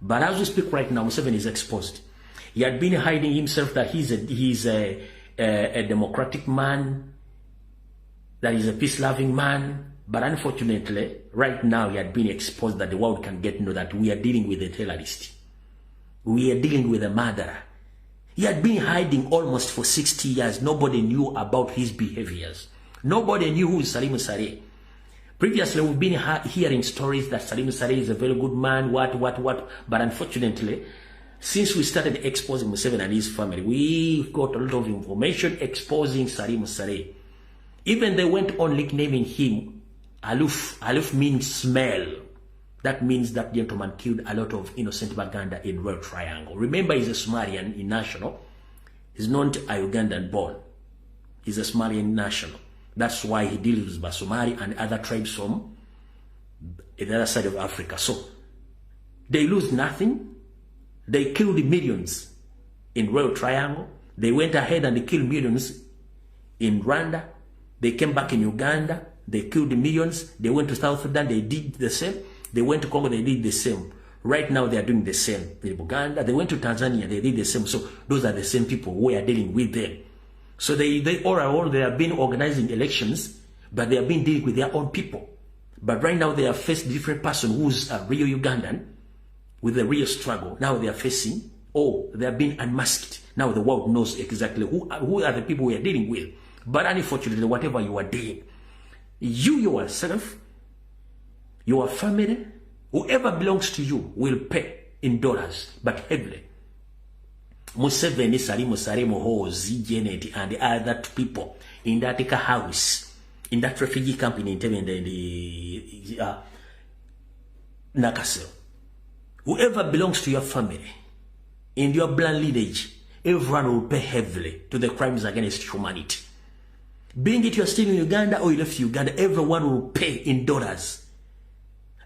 But as we speak right now, Museveni is exposed. He had been hiding himself that he's a democratic man, that he's a peace-loving man. But unfortunately, right now he had been exposed that the world can get to know that we are dealing with a terrorist. We are dealing with a murderer. He had been hiding almost for 60 years. Nobody knew about his behaviors. Nobody knew who is Salim Saleh. Previously, we've been hearing stories that Salim Saleh is a very good man, what. But unfortunately, since we started exposing Museveni and his family, we've got a lot of information exposing Salim Saleh. Even they went on nicknaming him Aluf. Aluf means smell. That means that gentleman killed a lot of innocent Baganda in Red Triangle. Remember, he's a Somalian national. He's not a Ugandan born. He's a Somalian national. That's why he deals with Basomali and other tribes from the other side of Africa. So they lose nothing. They killed millions in Royal Triangle. They went ahead and they killed millions in Rwanda. They came back in Uganda. They killed millions. They went to South Sudan. They did the same. They went to Congo. They did the same. Right now, they are doing the same. In Uganda, they went to Tanzania. They did the same. So those are the same people who are dealing with them. So they have been organizing elections, but they have been dealing with their own people. But right now, they have faced different person who's a real Ugandan with a real struggle. Now they are facing, they have been unmasked. Now the world knows exactly who are the people we are dealing with. But unfortunately, whatever you are doing, you yourself, your family, whoever belongs to you will pay in dollars, but heavily. Museveni, Salimu, Hozi, Janet, and the other people in that house, in that refugee camp in the Nakasero. Whoever belongs to your family, in your blood lineage, everyone will pay heavily to the crimes against humanity. Being it you're still in Uganda or you left Uganda, everyone will pay in dollars.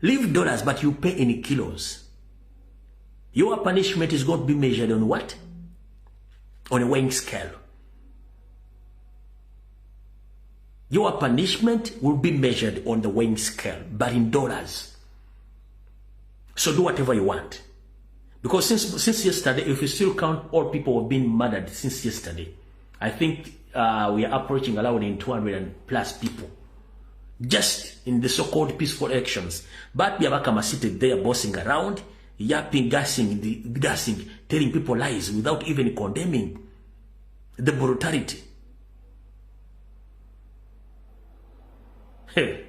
Leave dollars, but you pay in kilos. Your punishment is going to be measured on what? On a weighing scale. Your punishment will be measured on the weighing scale, but in dollars. So do whatever you want. Because since yesterday, if you still count all people who have been murdered since yesterday, I think we are approaching around 200 plus people. Just in the so-called peaceful elections. But Byabakama seated there bossing around, yapping, gassing, telling people lies without even condemning the brutality. Hey.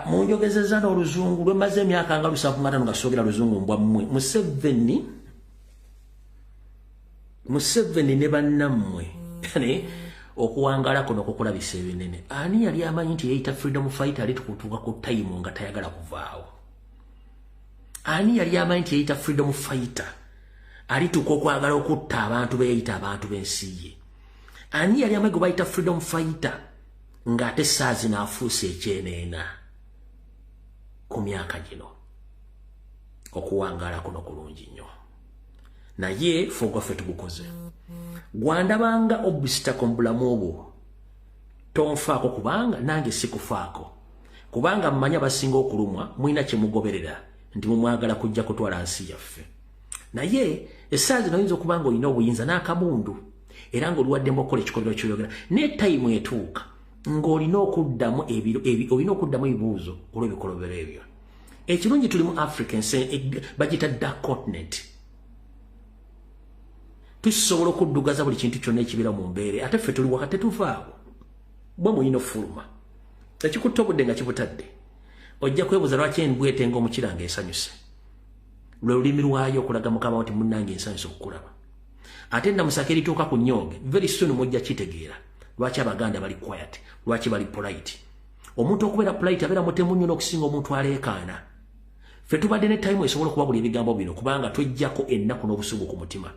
Munjogezeza n'oluzungu lwemaze emyaka nga 7 nga sogera luzungu mbwa mmwe. Museveni ne bannammwe. Okuwangala kuno kukulabisa ebinene. Ani yali amanyi nti yeyita freedom fighter ali tukutuuka ku time nga tayagala kuvaawo? Ani yali amanyi nti yeyita freedom fighter ali tukuka okwagala okutta abantu beyita abantu b'ensi ye? Ani yali amanyi gwe bayita freedom fighter ng'ate saazi n'afuuse ekyeneena ku myaka gino? Okuwangala kuno kulungi nnyo. Naye fogwaffe tugukoze. Gwandabanga obusitako mu bulamu obwo tonfaako kubanga nange sikufaako. Kubanga mmanya basinga okulumwa mulina kye mugoberera nti mumwagala kujja kutwala nsi yaffe. Naye essaazi noyinza okuba nga olina obuyinza n'akabundu era ng'oliwaddemu okukola ekikolero ky'oyogera. Ne tayimu etuuka ng'olina okuddamu ebibuuzo olw'ebikolobero ebyo. Ekirungi tuli mu Africa bagita dark continent. Tusobola okuddugaza buli kintu kyonna ekibira mu mbeere ate ffe tuli wakati tetuvaawo. Bwe muyina ofuluma ekikutta obudde nga kibutadde ojja kwebuuza lwaki embwete ng'omukira ng'esanyuse. Lwe lulimi lwayo okulaga mukama nti munnange ensanyuse okukulaba. Ate namusaka erituuka ku nnyonge very soon mujja kitegeera lwaki Abaganda bali quiet, lwaki bali polite. Omuntu okubeera polite abeera mutemu nnyo n'okusinga omuntu aleekaana. Ffe tubadde ne time esobola okubabula ebigambo bino kubanga twejjako ennaku n'obusugu ku mutima.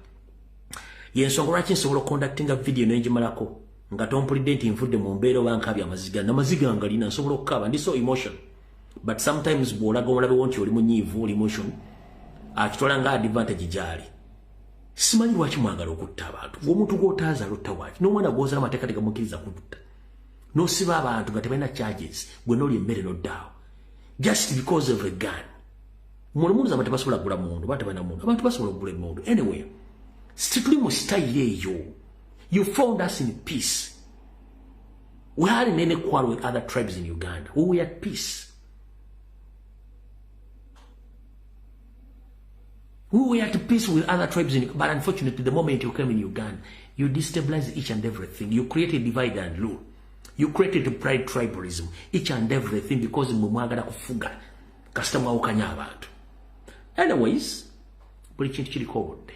Yensonga lwaki nsobola okondaktinga video n'engimalako nga tompulidde nti nvudde mu mbeera oba nkabya amaziga. N'amaziga nga lina nsobola okukaaba ndi so emotion. But sometimes bw'olaga omulabewo nti oli munyiivu oli emotion akitwala nga advantage gy'ali. Simanyi lwaki mwagala okutta abantu. Omuntu gw'otaaza alutta waaki n'omwana gw'ozala amateeka tegamukkiriza kutta. N'osiba abantu nga tebalina charges gwe n'oli emmere n'oddaawo just because of a gun. Mulumuuza abantu basobola kugula mundu bate bana mundu abantu basobola kugula mundu. Anyway, strictly mu style eyo you found us in peace. We had an quarrel with other tribes in Uganda. We were at peace. We were at peace with other tribes, but unfortunately, the moment you came in Uganda, you destabilized each and everything. You created divide and rule. You created pride tribalism, each and everything, because mumwagala kufuga kasita ukanya abantu. Anyways, buli kintu kiriko obudde.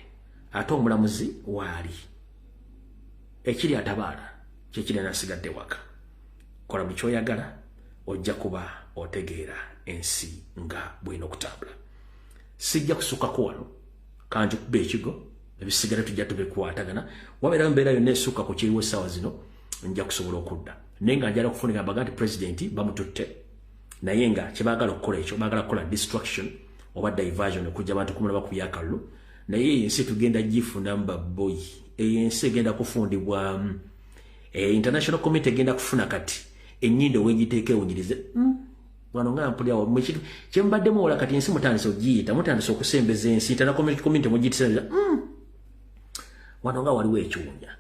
Ate omulamuzi waali. Ekiri atabaala kyekiri nasigadde waka. Kola buli kyoyagala ojja kuba otegeera ensi nga bwino okutambula. Sijja kusukako wano kanjukube ekigo ebisigala tujja tubikwatagana wabeera mbeera yonna esukka ku kiriwo essaawa zino nja kusobola okudda nenga njala kufunika bagati president bamututte naye nga kibagala okukola ekyo bagala kukola destruction oba diversion okujja abantu kumulaba ku yakallu naye ensi tugenda gifuna boy ensi egenda kufundibwa international community egenda kufuna kati enyindo wegiteeke unyirize wano nga mpuli awo mwekitu kyembaddemu wala kati ensi mutandise ogiyita mutandise okusembeza ensi international community mugiyitisa wano nga waliwo ekiwunya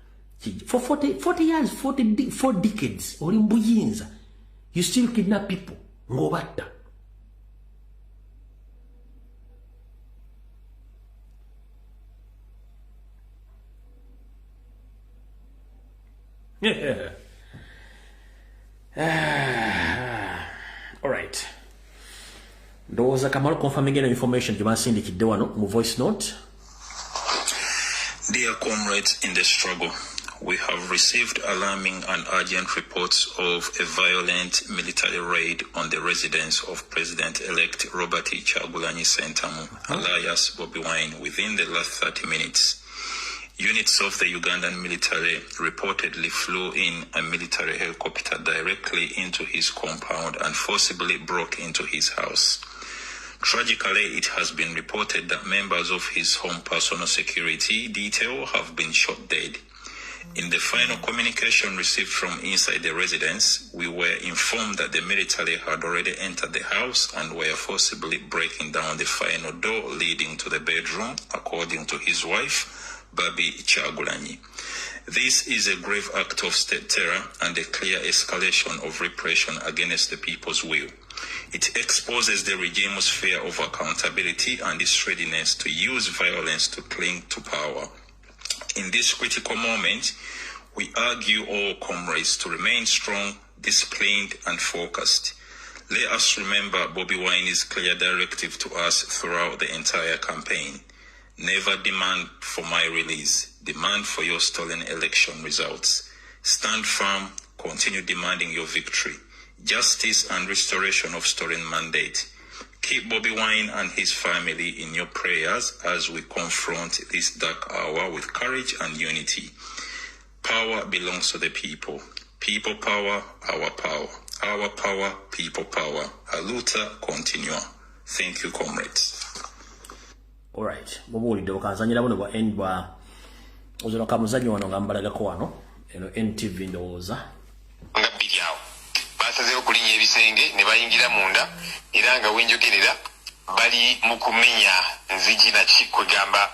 for 40 years 4 decades oli mbuyinza you still kidnap people ngobatta all right ndowooza kamalo confirming information gyebasindikidde wano mu voice note. Dear comrades in the struggle, we have received alarming and urgent reports of a violent military raid on the residence of President-elect Robert Kyagulanyi Ssentamu, alias Bobi Wine, within the last 30 minutes. Units of the Ugandan military reportedly flew in a military helicopter directly into his compound and forcibly broke into his house. Tragically, it has been reported that members of his home personal security detail have been shot dead. In the final communication received from inside the residence, we were informed that the military had already entered the house and were forcibly breaking down the final door leading to the bedroom, according to his wife, Babi Kyagulanyi. This is a grave act of state terror and a clear escalation of repression against the people's will. It exposes the regime's fear of accountability and its readiness to use violence to cling to power. In this critical moment, we urge all comrades to remain strong, disciplined, and focused. Let us remember Bobi Wine's clear directive to us throughout the entire campaign. Never demand for my release. Demand for your stolen election results. Stand firm. Continue demanding your victory. Justice and restoration of stolen mandate. Keep Bobi Wine and his family in your prayers as we confront this dark hour with courage and unity. Power belongs to the people. People power, our power. Our power, people power. Aluta continua. Thank you, comrades. All right. Bobulidde okanzanyira buno bwa end bwa ozino kamuzanyo wano ngambalagako wano eno NTV ndowooza ngabiryawo basazeewo okulinnya ebisenge ne bayingira munda era nga wenjogerera bali mu kumenya nzigi naki kwegamba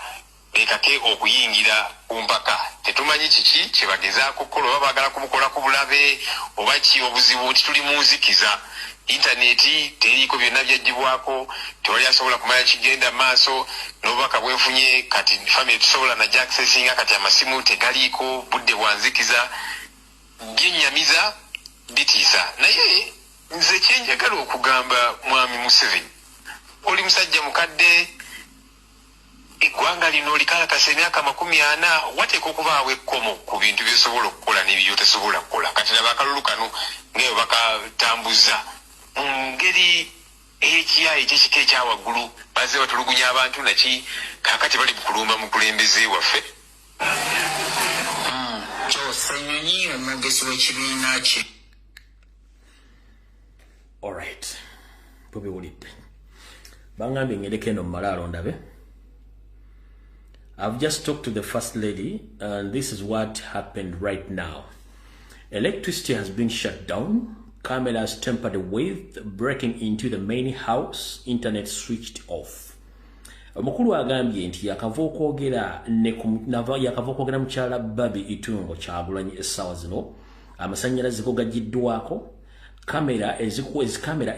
bekake okuyingira ku mpaka tetumanyi kiki kye bagezaako kukola oba baagala kumukola ku bulabe oba ki obuzibu nti tuli mu nzikiza intaneti teriiko byonna byagibwako tewali asobola kumanya kigenda maaso n'obubaka bwenfunye kati family tusobola najja accessinga kati amasimu tegaliiko budde bwanzikiza byennyamiza bitiisa naye nze kyenjagala okugamba mwami Museveni oli musajja mukadde eggwanga lino olikalakasa emyaka 40 wateeka okubaawo ekkomo ku bintu byosobola okukola n'ebyotesobola kukola kati naba akalulu kano ngayo bakatambuza ngeri ekiyayi kyekika ekyawaggulu bazze batulugunya abantu naki kakati bali kulumba mukulembeze waffe kyosenyonyi omwogezi w'ekibiina ki. Alright. Bobi wulidde. Bangambye ngereko eno mmalaalo ndabe. I've just talked to the First Lady and this is what happened right now. Electricity has been shut down. Cameras tampered with, breaking into the main house, internet switched off. Omukulu agambye nti yakava okwogera mukyala Babi Itungo Kyagulanyi essaawa zino amasannyalaze go gagiddwako kamera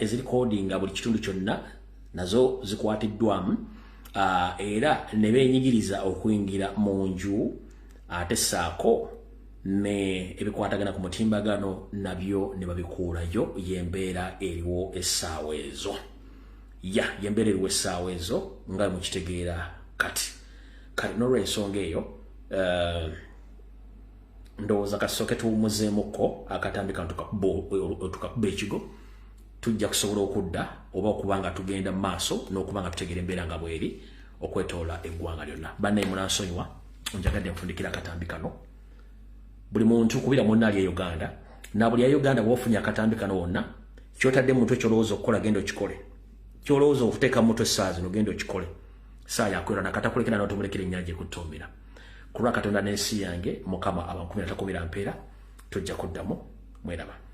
ezirikodinga buli kitundu kyonna nazo zikwatiddwamu era ne beenyigiriza okuyingira mu nju ate ssaako ne ebikwatagana ku mutimbagano nabyo ne babikuulayo yembeera eriwo essaawa ezo yembeera eriwo essaawa ezo nga mukitegeera kati n'olw'ensonga eyo ndowooza kasooke tuwumuzeemuko akatambi kano tukakuba ekigo tujja kusobola okudda oba okuba nga tugenda mu maaso n'okuba nga tutegeera embeera nga bweri okwetoola eggwanga lyonna bannaye munansonyiwa njagadde nfundikira akatambi kano buli muntu kubira munali ya Uganda na buli ya Uganda bwofunya akatambi kano wonna kyotadde muntu ekyolowooza okukola gendo kikole kyolowooza okuteeka moto saazi no gendo kikole saa yakwera nakatakulekera n'otumulekera ennyanja ekutumbira kulwa Katonda n'ensi yange Mukama abankumira takumira mpeera tujja kuddamu mweraba